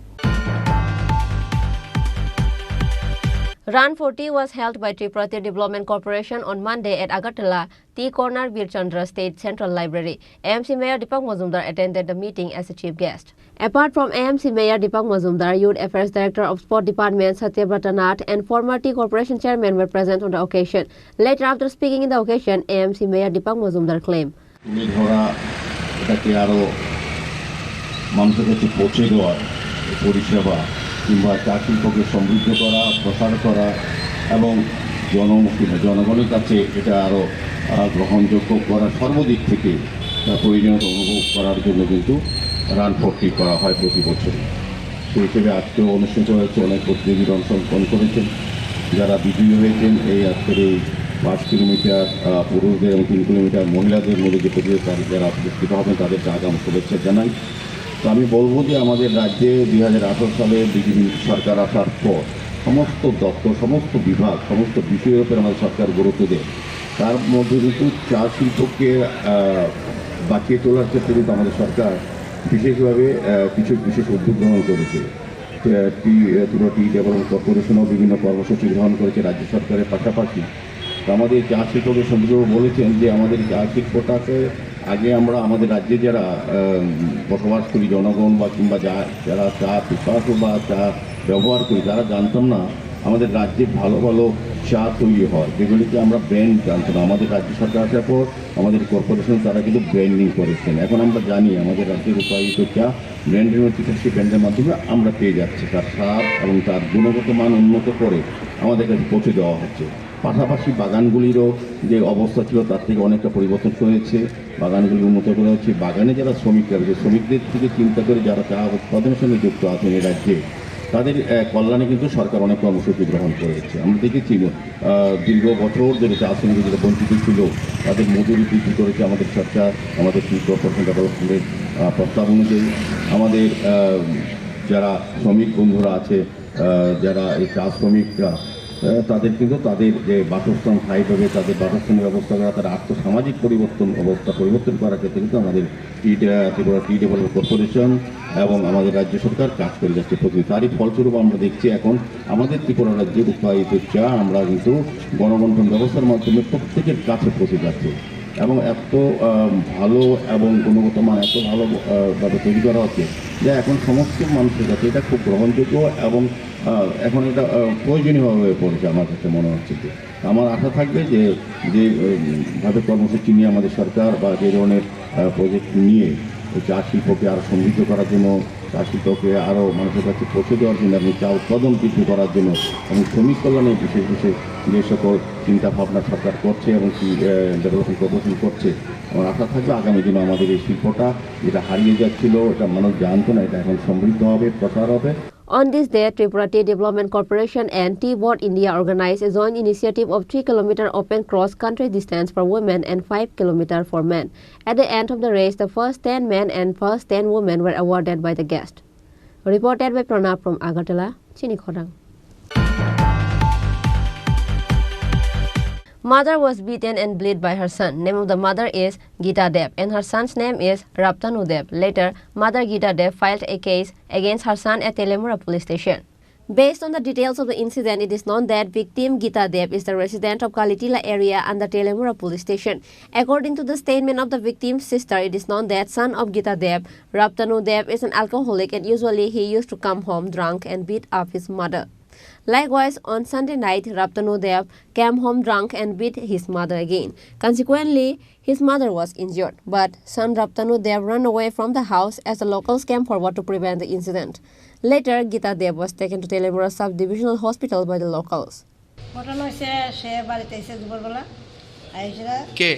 Run for Tea was held by Tripura Tea Development Corporation on Monday at Agartala, Tea Corner Bir Chandra State Central Library. AMC Mayor Deepak Mazumdar attended the meeting as a chief guest. Apart from AMC Mayor Deepak Mazumdar, Youth Affairs Director of Sport Department Satyabrata Nath and former Tea Corporation Chairman were present on the occasion. Later, after speaking in the occasion, AMC Mayor Deepak Mazumdar claimed, কিংবা চা শিল্পকে সমৃদ্ধ করা, প্রসার করা এবং জনগণের কাছে এটা আরও গ্রহণযোগ্য করা সর্বদিক থেকে প্রয়োজনীয়তা অনুভব করার জন্য কিন্তু রান ফর টি করা হয় প্রতি বছরই। সেই হিসেবে আজকেও অনুষ্ঠিত হয়েছে, অনেক প্রতিযোগীরা অংশগ্রহণ করেছেন। যারা বিজয়ী হয়েছেন এই আজকের এই 5 কিলোমিটার পুরুষদের এবং 3 কিলোমিটার মহিলাদের মধ্যে যে প্রতিযোগিতা যারা পুরস্কৃত হবেন তাদেরকে আগাম শুভেচ্ছা জানাই। তো আমি বলবো যে আমাদের রাজ্যে 2018 সালে বিজেপি সরকার আসার পর সমস্ত দপ্তর, সমস্ত বিভাগ, সমস্ত বিষয়ের উপর আমাদের সরকার গুরুত্ব দেয়। তার মধ্যে কিন্তু চা শিল্পকে বাঁচিয়ে তোলার ক্ষেত্রে কিন্তু আমাদের সরকার বিশেষভাবে কিছু বিশেষ উদ্যোগ গ্রহণ করেছে। ত্রিপুরা টি ডেভেলপমেন্ট কর্পোরেশনও বিভিন্ন কর্মসূচি গ্রহণ করেছে রাজ্য সরকারের পাশাপাশি। আমাদের চা শিল্পকে সঞ্জীব বলেছেন যে আমাদের চা শিল্পটাকে আগে আমরা আমাদের রাজ্যে যারা বসবাস করি জনগণ বা কিংবা যারা চা পিপাসু বা চা ব্যবহার করি তারা জানতাম না আমাদের রাজ্যে ভালো ভালো চা তৈরি হয়, যেগুলিকে আমরা ব্র্যান্ড জানতাম না। আমাদের রাজ্য সরকার আসার পর আমাদের কর্পোরেশন তারা কিন্তু ব্র্যান্ডিং করেছেন। এখন আমরা জানি আমাদের রাজ্যের উৎপাদিত চা ব্র্যান্ডের মধ্যে সেই ব্র্যান্ডের মাধ্যমে আমরা পেয়ে যাচ্ছি। তার স্বাদ এবং তার গুণগত মান উন্নত করে আমাদের কাছে পৌঁছে দেওয়া হচ্ছে। পাশাপাশি বাগানগুলিরও যে অবস্থা ছিল তার থেকে অনেকটা পরিবর্তন হয়েছে, বাগানগুলি উন্নত করা হচ্ছে। বাগানে যারা শ্রমিকরা রয়েছে শ্রমিকদের থেকে চিন্তা করে যারা চা উৎপাদনের সঙ্গে যুক্ত আছেন এই রাজ্যে তাদের কল্যাণে কিন্তু সরকার অনেক কর্মসূচি গ্রহণ করেছে। আমরা দেখেছি দীর্ঘ বছর ধরে চা শ্রমিক যারা বঞ্চিত ছিল তাদের মজুরি বৃদ্ধি করেছে আমাদের সরকার। আমাদের টি কর্পোরেশন ডেভেলপমেন্টের প্রস্তাব অনুযায়ী আমাদের যারা শ্রমিক বন্ধুরা আছে, যারা এই চা শ্রমিকরা তাদের কিন্তু তাদের যে বাসস্থান স্থায়ী হবে, তাদের বাসস্থানের ব্যবস্থা করা, তার আর্থসামাজিক পরিবর্তন করার ক্ষেত্রে কিন্তু আমাদের ত্রিপুরা টি ডেভেলপমেন্ট কর্পোরেশন এবং আমাদের রাজ্য সরকার কাজ করে যাচ্ছে প্রতি। তারই ফলস্বরূপ আমরা দেখছি এখন আমাদের ত্রিপুরা রাজ্যের উৎপাদিত চা আমরা কিন্তু গণবন্টন ব্যবস্থার মাধ্যমে প্রত্যেকের কাছে পৌঁছে যাচ্ছে এবং এত ভালো এবং গুণগত মান এত ভালোভাবে তৈরি করা হচ্ছে যে এখন সমস্ত মানুষের কাছে এটা খুব গ্রহণযোগ্য এবং এখন এটা প্রয়োজনীয় হয়ে পড়েছে আমার কাছে মনে হচ্ছে। যে আমার আশা থাকবে যে যেভাবে কর্মসূচি নিয়ে আমাদের সরকার বা যে ধরনের প্রজেক্ট নিয়ে চা শিল্পকে আরও সমৃদ্ধ করার জন্য, চা শিল্পকে আরও মানুষের কাছে পৌঁছে দেওয়ার জন্য এবং চা উৎপাদন বৃদ্ধি করার জন্য এবং শ্রমিক কল্যাণে বিশেষ যে সকল চিন্তাভাবনা সরকার করছে এবং ডেভেলপমেন্ট কর্পোরেশন করছে, আমার আশা থাকবে আগামী দিনে আমাদের এই শিল্পটা যেটা হারিয়ে যাচ্ছিল, এটা মানুষ জানতো না, এটা এখন সমৃদ্ধ হবে, প্রসার হবে। On this day, Tripura Tea Development Corporation and Tea Board India organized a joint initiative of 3-kilometer open cross-country distance for women and 5-kilometer for men. At the end of the race, the first 10 men and first 10 women were awarded by the guest. Reported by Pranab from Agartala, Chini Khorang. Mother was beaten and bled by her son. Name of the mother is Gita Dev and her son's name is Raptanu Dev. Later, mother Gita Dev filed a case against her son at Telemura police station. Based on the details of the incident, it is known that victim Gita Dev is the resident of Kalitila area under Telemura police station. According to the statement of the victim's sister, it is known that son of Gita Dev, Raptanu Dev, is an alcoholic and usually he used to come home drunk and beat up his mother. Likewise, on Sunday night, Raptanu Dev came home drunk and beat his mother again. Consequently, his mother was injured, but son Raptanu Dev ran away from the house as the locals came forward to prevent the incident. Later, Gita Dev was taken to Telemura Sub-Divisional Hospital by the locals. কে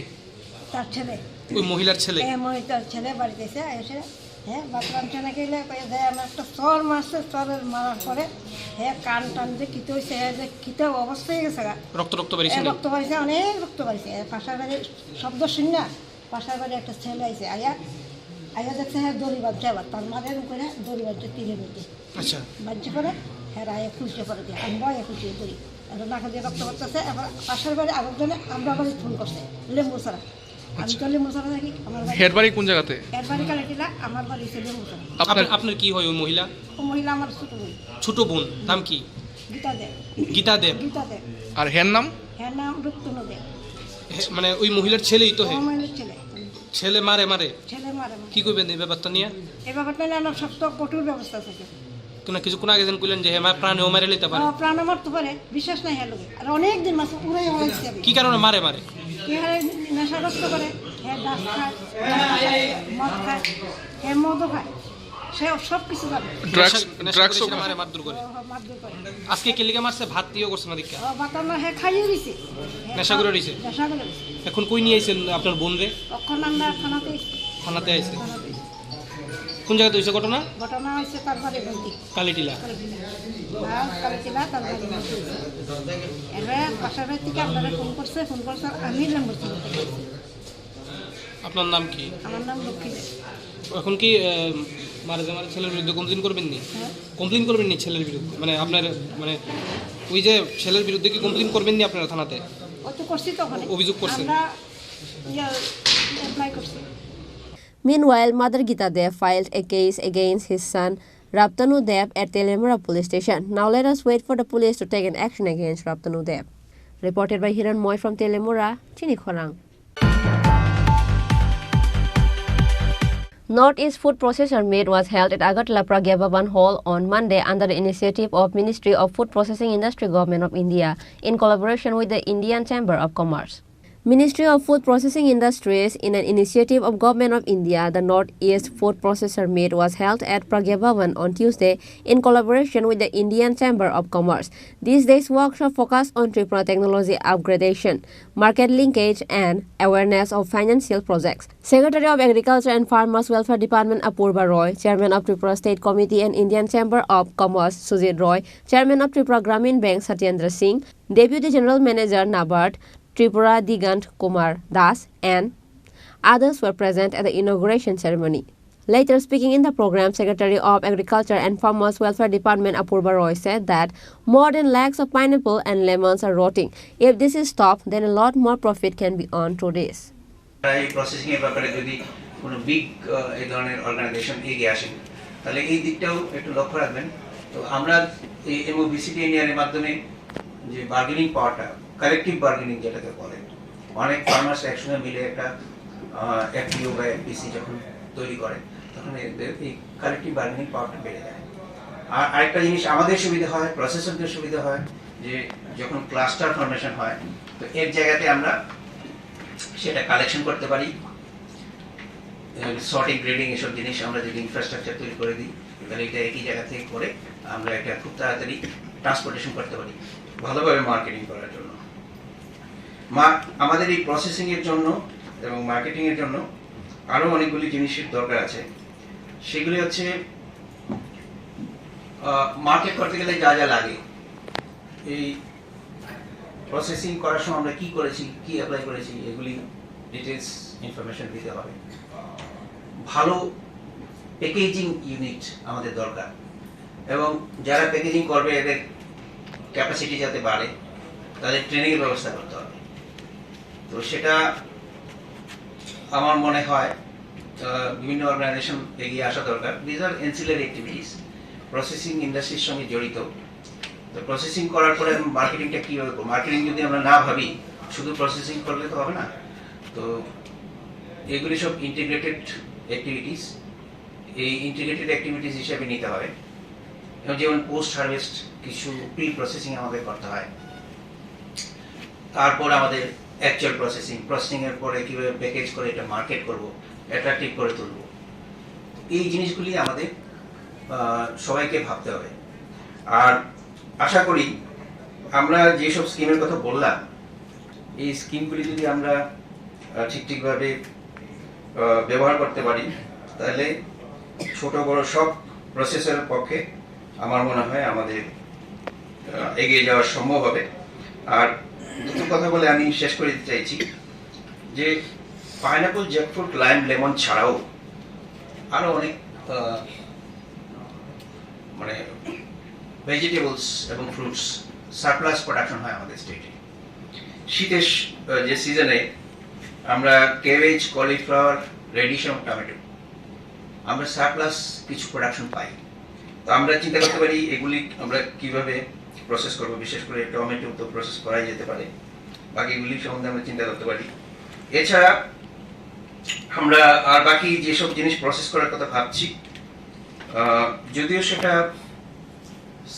ওই মহিলার ছেলে হ্যাঁ bathroom টানা গেলে আমার একটা চর মারছে চরের মারার পরে হ্যাঁ কান টান যে কিতে হয়েছে যে কিতে অবস্থা হয়ে গেছে রক্ত বাড়িছে রক্ত বাড়িছে অনেক রক্ত বাড়িছে পাশার বাড়ি শব্দ শুনি না পাশার বাড়ি একটা ছেলে আইছে আয়া দেখছে হ্যাঁ দড়ি বাঁধছে আবার তার মাঝে করে দড়ি বাঁধছে তীরের মধ্যে আচ্ছা বাঁধছে পরে হ্যাঁ আয়া খুলছে পরে দিয়ে আমরা আয়া খুলছি দড়ি নাকা দিয়ে রক্ত বাড়তেছে এবার পাশের বাড়ি আরেকজনে আমরা বাড়ি ফোন করছে লেম্বু ছাড়া আমি তো লেম্বু ছাড়া থাকি আমার হেড বাড়ি কোন জায়গাতে হেড বাড়ি কালেটিলা আমার বাড়ি ছিল লেম্বু ছাড়া আপনার কি হয় ওই মহিলা আমার ছোট বোন নাম কি গীতা দেব আর হের নাম রূপতনু দেব মানে ওই মহিলার ছেলেই তো ছেলে মারে ছেলে মারে কি করবেন এই ব্যাপারটা নিয়ে এই ব্যাপারটা নিয়ে আমার সব তো কঠোর ব্যবস্থা থাকে কিছুক্ষণ আগে কইলেন যে হ্যাঁ প্রাণেও মারে লইতে পারে প্রাণ মারতে পারে বিশ্বাস নাই হ্যাঁ আর অনেক দিন মাস উড়াই হয়েছে কি কারণে মারে কি হারে নেশাগ্রস্ত করে হ্যাঁ ডাস খায় মদ খায় হ্যাঁ মদও খায় সে সব কিছু যাবে ড্রাগস মারে মারধর করে আজকে কে লিগে মারছে ভাত দিও করছে না দেখা ভাত না হ্যাঁ খাইয়ে দিছে নেশা করে দিছে এখন কই নিয়ে আইছেন আপনার বোন রে এখন আমরা থানাতে আইছে কোন জায়গাতে হইছে ঘটনা হইছে তার বাড়ি বলতি কালিটিলা তার বাড়ি এবারে পাশাপাশি থেকে আপনারা ফোন করছে আমি নম্বর আপনার নাম কি আমার নাম লক্ষ্মী এখন কি মারা ছেলের বিরুদ্ধে কমপ্লেইন করবেন নি ছেলের বিরুদ্ধে মানে আপনার মানে ওই যে ছেলের বিরুদ্ধে কি কমপ্লেইন করবেন নি আপনারা থানাতে তো করছি তখন অভিযোগ করছেন আমরা অ্যাপ্লাই করছি Meanwhile, Mother Gita Dev filed a case against his son Raptanu Dev at Telemura police station. Now let us wait for the police to take an action against Raptanu Dev. Reported by Hiran Moy from Telemura, Chini Khorang. Northeast Food Processor Meet was held at Agartala Pragya Bhavan Hall on Monday under the initiative of Ministry of Food Processing Industry Government of India in collaboration with the Indian Chamber of Commerce. Ministry of Food Processing Industries, in an initiative of Government of India, the Northeast Food Processor Meet was held at Pragya Bhavan on Tuesday in collaboration with the Indian Chamber of Commerce. This day's workshop focused on Tripura technology upgradation, market linkage and awareness of financial projects. Secretary of Agriculture and Farmers Welfare Department Apurva Roy, Chairman of Tripura State Committee and Indian Chamber of Commerce Sujit Roy, Chairman of Tripura Gramin Bank Satyendra Singh, Deputy General Manager NABARD Tripura Digant Kumar Das and others were present at the inauguration ceremony. Later speaking in the program, Secretary of Agriculture and Farmers Welfare Department Apurva Roy said that more than lakhs of pineapple and lemons are rotting. If this is stopped, then a lot more profit can be earned through this. Processing এর ব্যাপারে যদি কোনো big এই ধরনের organisation এগিয়ে আসে তাহলে এই দিকটাও একটু লক্ষ্য রাখবেন। তো আমরা এই এমওবিসিটি ইন্ডিয়ার মাধ্যমে যে বার্গেনিং পাওয়ারটা কালেকটিভ বার্গেনিং যেটাকে বলে অনেক ফার্মার্স একসঙ্গে মিলে একটা এফপিও বা এফপিসি যখন তৈরি করে তখন এই কালেকটিভ বার্গেনিং পাওয়ারটা বেড়ে যায়। আর আরেকটা জিনিস আমাদের সুবিধা হয়, প্রসেসরদের সুবিধা হয় যে যখন ক্লাস্টার ফরমেশন হয় তো এক জায়গাতে আমরা সেটা কালেকশন করতে পারি, সর্টিং গ্রেডিং এসব জিনিস আমরা যদি ইনফ্রাস্ট্রাকচার তৈরি করে দিই তাহলে এটা একই জায়গা থেকে করে আমরা এটা খুব তাড়াতাড়ি ট্রান্সপোর্টেশন করতে পারি ভালোভাবে মার্কেটিং করার জন্য। আমাদের এই প্রসেসিং এর জন্য এবং মার্কেটিং এর জন্য আরো অনেকগুলি জিনিসের দরকার আছে। সেগুলি হচ্ছে মার্কেট করতে গেলে যা যা লাগে, এই প্রসেসিং করার সময় আমরা কি করেছি, কি অ্যাপ্লাই করেছি, এগুলি ডিটেলস ইনফরমেশন দিতে হবে। ভালো প্যাকেজিং ইউনিট আমাদের দরকার এবং যারা প্যাকেজিং করবে এদের ক্যাপাসিটি যাতে বাড়ে তাদের ট্রেনিংয়ের ব্যবস্থা করতে হবে। তো সেটা আমার মনে হয় বিভিন্ন অর্গানাইজেশন এগিয়ে আসা দরকার। These are ancillary activities, processing ইন্ডাস্ট্রির সঙ্গে জড়িত তো প্রসেসিং করার পরে মার্কেটিংটা কীভাবে করবো, মার্কেটিং যদি আমরা না ভাবি শুধু প্রসেসিং করলে তো হবে না। তো এগুলি সব ইন্টিগ্রেটেড অ্যাক্টিভিটিস, এই ইন্টিগ্রেটেড অ্যাক্টিভিটিস হিসেবে নিতে হবে। যেমন পোস্ট হারভেস্ট কিছু প্রি প্রসেসিং আমাদের করতে হয়, তারপর আমাদের অ্যাকচুয়াল প্রসেসিংয়ের পরে কীভাবে প্যাকেজ করে এটা মার্কেট করব, অ্যাট্রাকটিভ করে তুলব, এই জিনিসগুলি আমাদের সবাইকে ভাবতে হবে। আর আশা করি আমরা যেসব স্কিমের কথা বললাম এই স্কিমগুলি যদি আমরা ঠিকভাবে ব্যবহার করতে পারি তাহলে ছোট বড় সব প্রসেসের পক্ষে আমার মনে হয় আমাদের এগিয়ে যাওয়া সম্ভব হবে। আর দুটো কথা বলে আমি শেষ করে দিতে চাইছি যে পাইনাপল, জ্যাকফ্রুট, লাইম, লেমন ছাড়াও আরও অনেক মানে ভেজিটেবলস এবং ফ্রুটস সারপ্লাস প্রোডাকশন হয় আমাদের স্টেটে। শীতের যে সিজনে আমরা ক্যাবেজ, কলিফ্লাওয়ার, রেডিশ এবং টমেটো আমরা সারপ্লাস কিছু প্রোডাকশন পাই। তো আমরা চিন্তা করতে পারি এগুলি আমরা কিভাবে প্রসেস করব, বিশেষ করে টমেটো তো প্রসেস করাই যেতে পারে, বাকিগুলি সম্বন্ধে আমরা চিন্তা করতে পারি। এছাড়া আমরা আর বাকি যেসব জিনিস প্রসেস করার কথা ভাবছি যদিও সেটা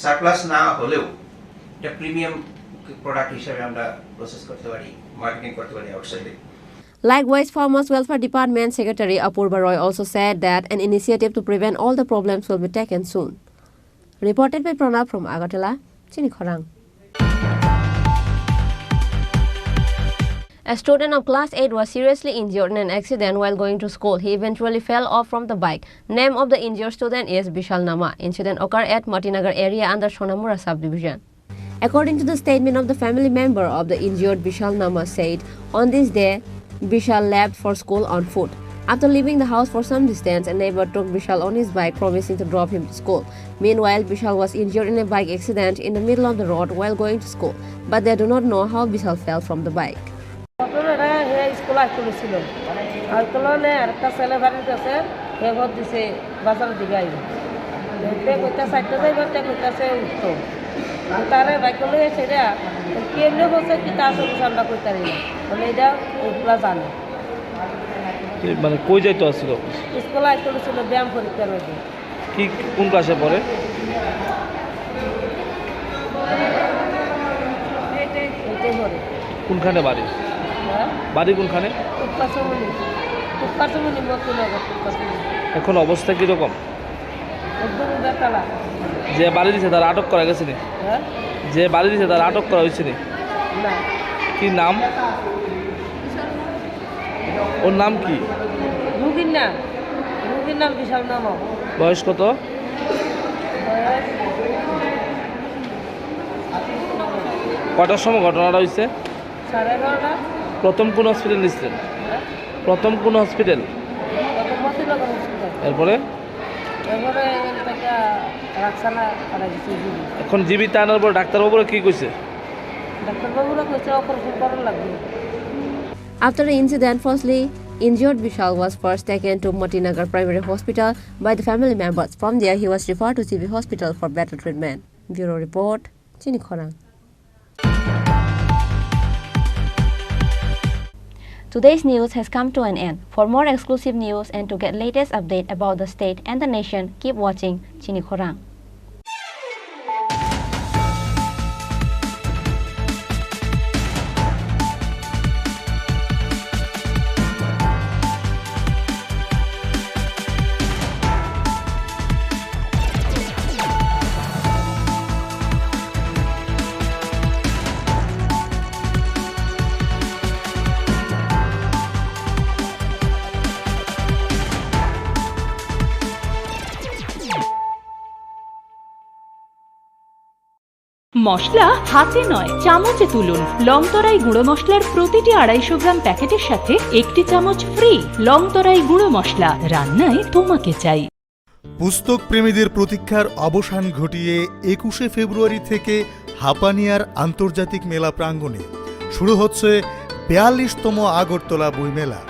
সারপ্লাস না হলেও এটা প্রিমিয়াম প্রোডাক্ট হিসেবে আমরা প্রসেস করতে পারি, মার্কেটিং করতে পারি আউটসাইডে। Likewise, Farmers Welfare Department Secretary Apurva Roy also said that an initiative to prevent all the problems will be taken soon. Reported by Pranab from Agartala, Chini Khorang. A student of class 8 was seriously injured in an accident while going to school. He eventually fell off from the bike. Name of the injured student is Bishal Nama. Incident occurred at Matinagar area under Sonamura subdivision. According to the statement of the family member of the injured, Bishal Nama said, on this day, Bishal left for school on foot. After leaving the house for some distance, a neighbor took Bishal on his bike, promising to drop him to school. Meanwhile, Bishal was injured in a bike accident in the middle of the road while going to school, but they do not know how Bishal fell from the bike. তারে bike লয়ে সেটা কেমনে বলছে কি তার সলিউশনটা করতে পারি না, মানে এটা ওগুলা জানে। মানে কই যাইতো আসছিল? স্কুলে আইছিল ব্যায়াম পরীক্ষার মধ্যে। কি কোন ক্লাসে পড়ে? এইটাই পড়ে। কোনখানে বাড়ি? বাড়ি কোনখানে? উৎপাচমনি মতিনগর। এখন অবস্থা কিরকম? একদম বেতালা। যে বাড়ি দিছে তার আটক করা গেছে নি? যে বাড়ি দিছে তার আটক করা হয়েছে নি? না। কি নাম? ওর নাম কি? রুগীর নাম বিশাল নাম। বয়স কত? কটার সময় ঘটনাটা হয়েছে? 11:30। প্রথম কোন হসপিটাল নিচ্ছিলেন? প্রথম কোন হসপিটাল? এরপরে এখন জীবিত আনার পর ডাক্তারবাবুরা কি কইছে? After the incident, firstly, injured Bishal was first taken to Matinagar Primary Hospital by the family members. From there, he was referred to CV Hospital for better treatment. Bureau Report, Chini Khorang. Today's news has come to an end. For more exclusive news and to get latest update about the state and the nation, keep watching Chini Khorang. মশলা হাতে নয় চামচে তুলুন। লংতরাই গুঁড়ো মশলার প্রতিটি 250 গ্রাম প্যাকেটের সাথে 1টি চামচ ফ্রি। লংতরাই গুঁড়ো মশলা, রান্নায় তোমাকে চাই। পুস্তক প্রেমীদের প্রতীক্ষার অবসান ঘটিয়ে 21শে ফেব্রুয়ারি থেকে হাপানিয়ার আন্তর্জাতিক মেলা প্রাঙ্গণে শুরু হচ্ছে 42তম আগরতলা বইমেলা।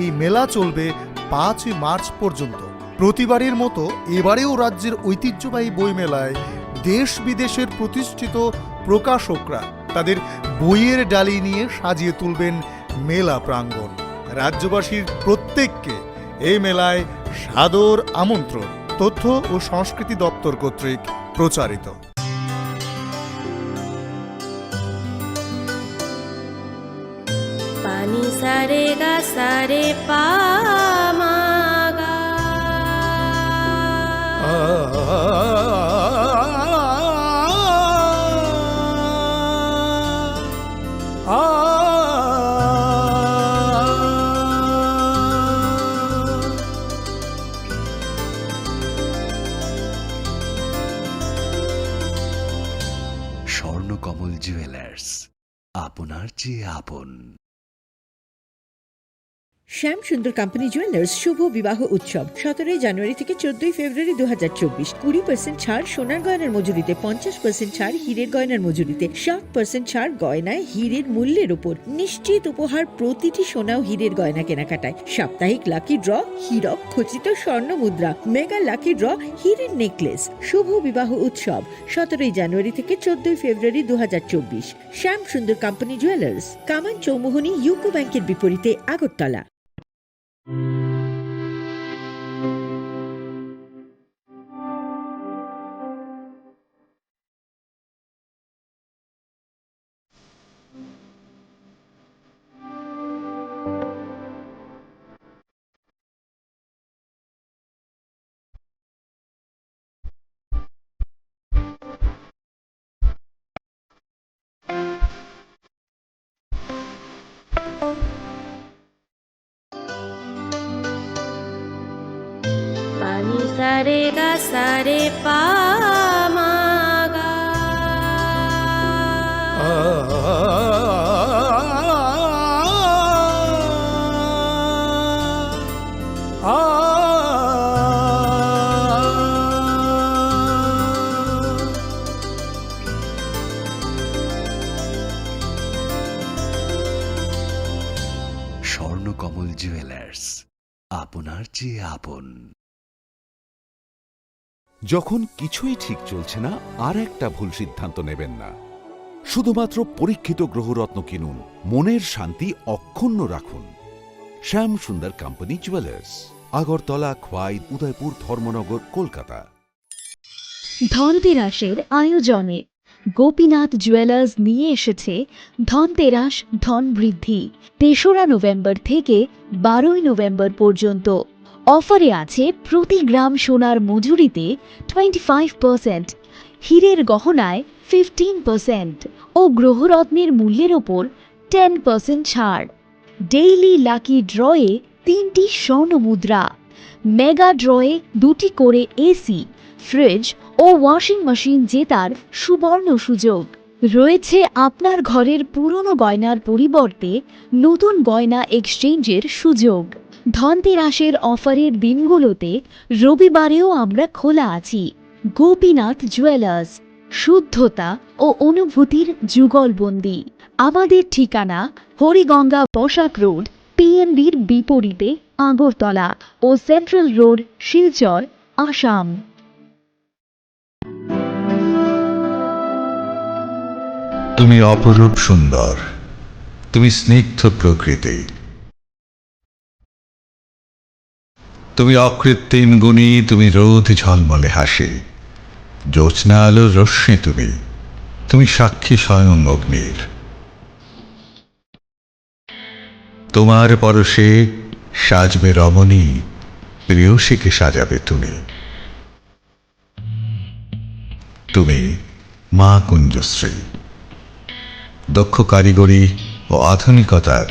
এই মেলা চলবে 5 মার্চ পর্যন্ত। প্রতিবারের মতো এবারেও রাজ্যের ঐতিহ্যবাহী বইমেলায় দেশ বিদেশের প্রতিষ্ঠিত প্রকাশকরা তাদের বইয়ের ডালি নিয়ে সাজিয়ে তুলবেন মেলা প্রাঙ্গণ। রাজ্যবাসীর প্রত্যেককে এই মেলায় সাদর আমন্ত্রণ। তথ্য ও সংস্কৃতি দপ্তর কর্তৃক প্রচারিত। पानी सारे गा सारे पा मा गा স্বর্ণকমল জুয়েলার্স, আপনার চেয়ে আপন। শ্যাম সুন্দর কোম্পানি জুয়েলার্স শুভ বিবাহ উৎসব 17 জানুয়ারি থেকে 14 ফেব্রুয়ারি 2024। 20% ছাড় সোনার গয়নার মজুরিতে, 50% ছাড় হীরের গয়নার মজুরিতে, 60% ছাড় গয়নায় হীরের মূল্যের উপর, নিশ্চিত উপহার প্রতিটি সোনা ও হীরের গয়না কেনাকাটায়, সাপ্তাহিক লাকি ড্র, হীরক খচিত স্বর্ণ মুদ্রা, মেগা লাকি ড্র, হীরের নেকলেস। শুভ বিবাহ উৎসব 17 জানুয়ারি থেকে 14 ফেব্রুয়ারি 2024। শ্যাম সুন্দর কোম্পানি জুয়েলার্স, কামান চৌমুহনী, ইউকো ব্যাংকের বিপরীতে, আগরতলা। पानी सारे गा सारे पा मा गा স্বর্ণকমল জুয়েলার্স, আপনার চেয়ে আপন। যখন কিছুই ঠিক চলছে না, আর একটা ভুল সিদ্ধান্ত নেবেন না। শুধুমাত্র পরীক্ষিত গ্রহরত্ন কিনুন, মনের শান্তি অক্ষুণ্ণ রাখুন। শ্যাম সুন্দর কোম্পানি জুয়েলার্স, আগরতলা, খোয়াই, উদয়পুর, ধর্মনগর, কলকাতা। ধনতেরাসের আয়োজনে গোপীনাথ জুয়েলার্স নিয়ে এসেছে ধনতেরাস ধন বৃদ্ধি। 3রা নভেম্বর থেকে 12ই নভেম্বর পর্যন্ত অফারে আছে প্রতি গ্রাম সোনার মজুরিতে 25%, হীরের গহনায় 15% ও গ্রহরত্নের মূল্যের ওপর 10% ছাড়। ডেইলি লাকি ড্রয়ে 3টি স্বর্ণ মুদ্রা, মেগা ড্রয়ে 2টি করে এসি, ফ্রিজ ও ওয়াশিং মেশিন জেতার সুবর্ণ সুযোগ রয়েছে। আপনার ঘরের পুরনো গয়নার পরিবর্তে নতুন গয়না এক্সচেঞ্জের সুযোগ। ধনতেরাসের অফারের দিনগুলোতে রবিবারেও আমরা খোলা আছি। গোপীনাথ জুয়েলার্স, শুদ্ধতা ও অনুভূতির যুগলবন্দি। আমাদের ঠিকানা হরিগঙ্গা পোশাক রোড, পিএনবির বিপরীতে, আগরতলা ও সেন্ট্রাল রোড, শিলচর, আসাম। তুমি অপরূপ সুন্দর, তুমি স্নিগ্ধ প্রকৃতি, তুমি অকৃত্রিম গুণী, তুমি রোদ ঝলমলে হাসি, জ্যোৎস্না আলোর রশ্মি, তুমি তুমি সাক্ষী স্বয়ং অগ্নির। তোমার পরশে সাজবে রমণী, প্রেয়সীকে সাজাবে তুমি। তুমি মা কুঞ্জশ্রী, দক্ষ কারিগরি ও আধুনিকতার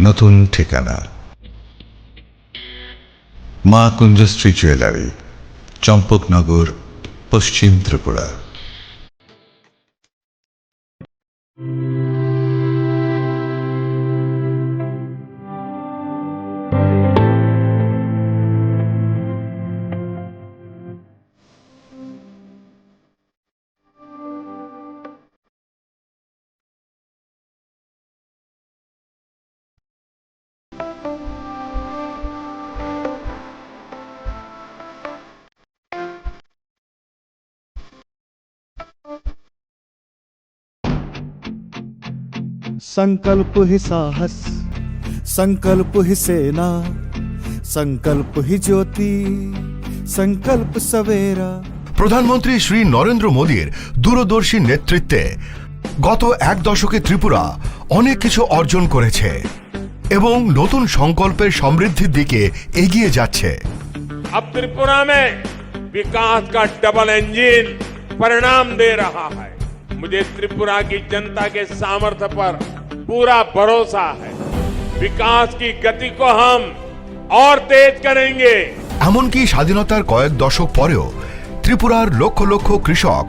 নতুন ঠিকানা। মা কুঞ্জশ্রী জুয়েলারি, চম্পকনগর, পশ্চিম ত্রিপুরা। संकल्प ही साहस, संकल्प ही सेना, संकल्प ही ज्योति, संकल्प सवेरा। প্রধানমন্ত্রী শ্রী নরেন্দ্র মোদীর দূরদর্শী নেতৃত্বে গত এক দশকে ত্রিপুরা অনেক কিছু অর্জন করেছে এবং নতুন সংকল্পের সমৃদ্ধির দিকে এগিয়ে যাচ্ছে। अब त्रिपुरा में विकास का डबल इंजन परिणाम दे रहा है। मुझे त्रिपुरा की जनता के सामर्थ्य पर पूरा भरोसा है। विकास की गति को हम और तेज करेंगे। এমনকি স্বাধীনতার কয়েক দশক পরেও ত্রিপুরার লক্ষ লক্ষ কৃষক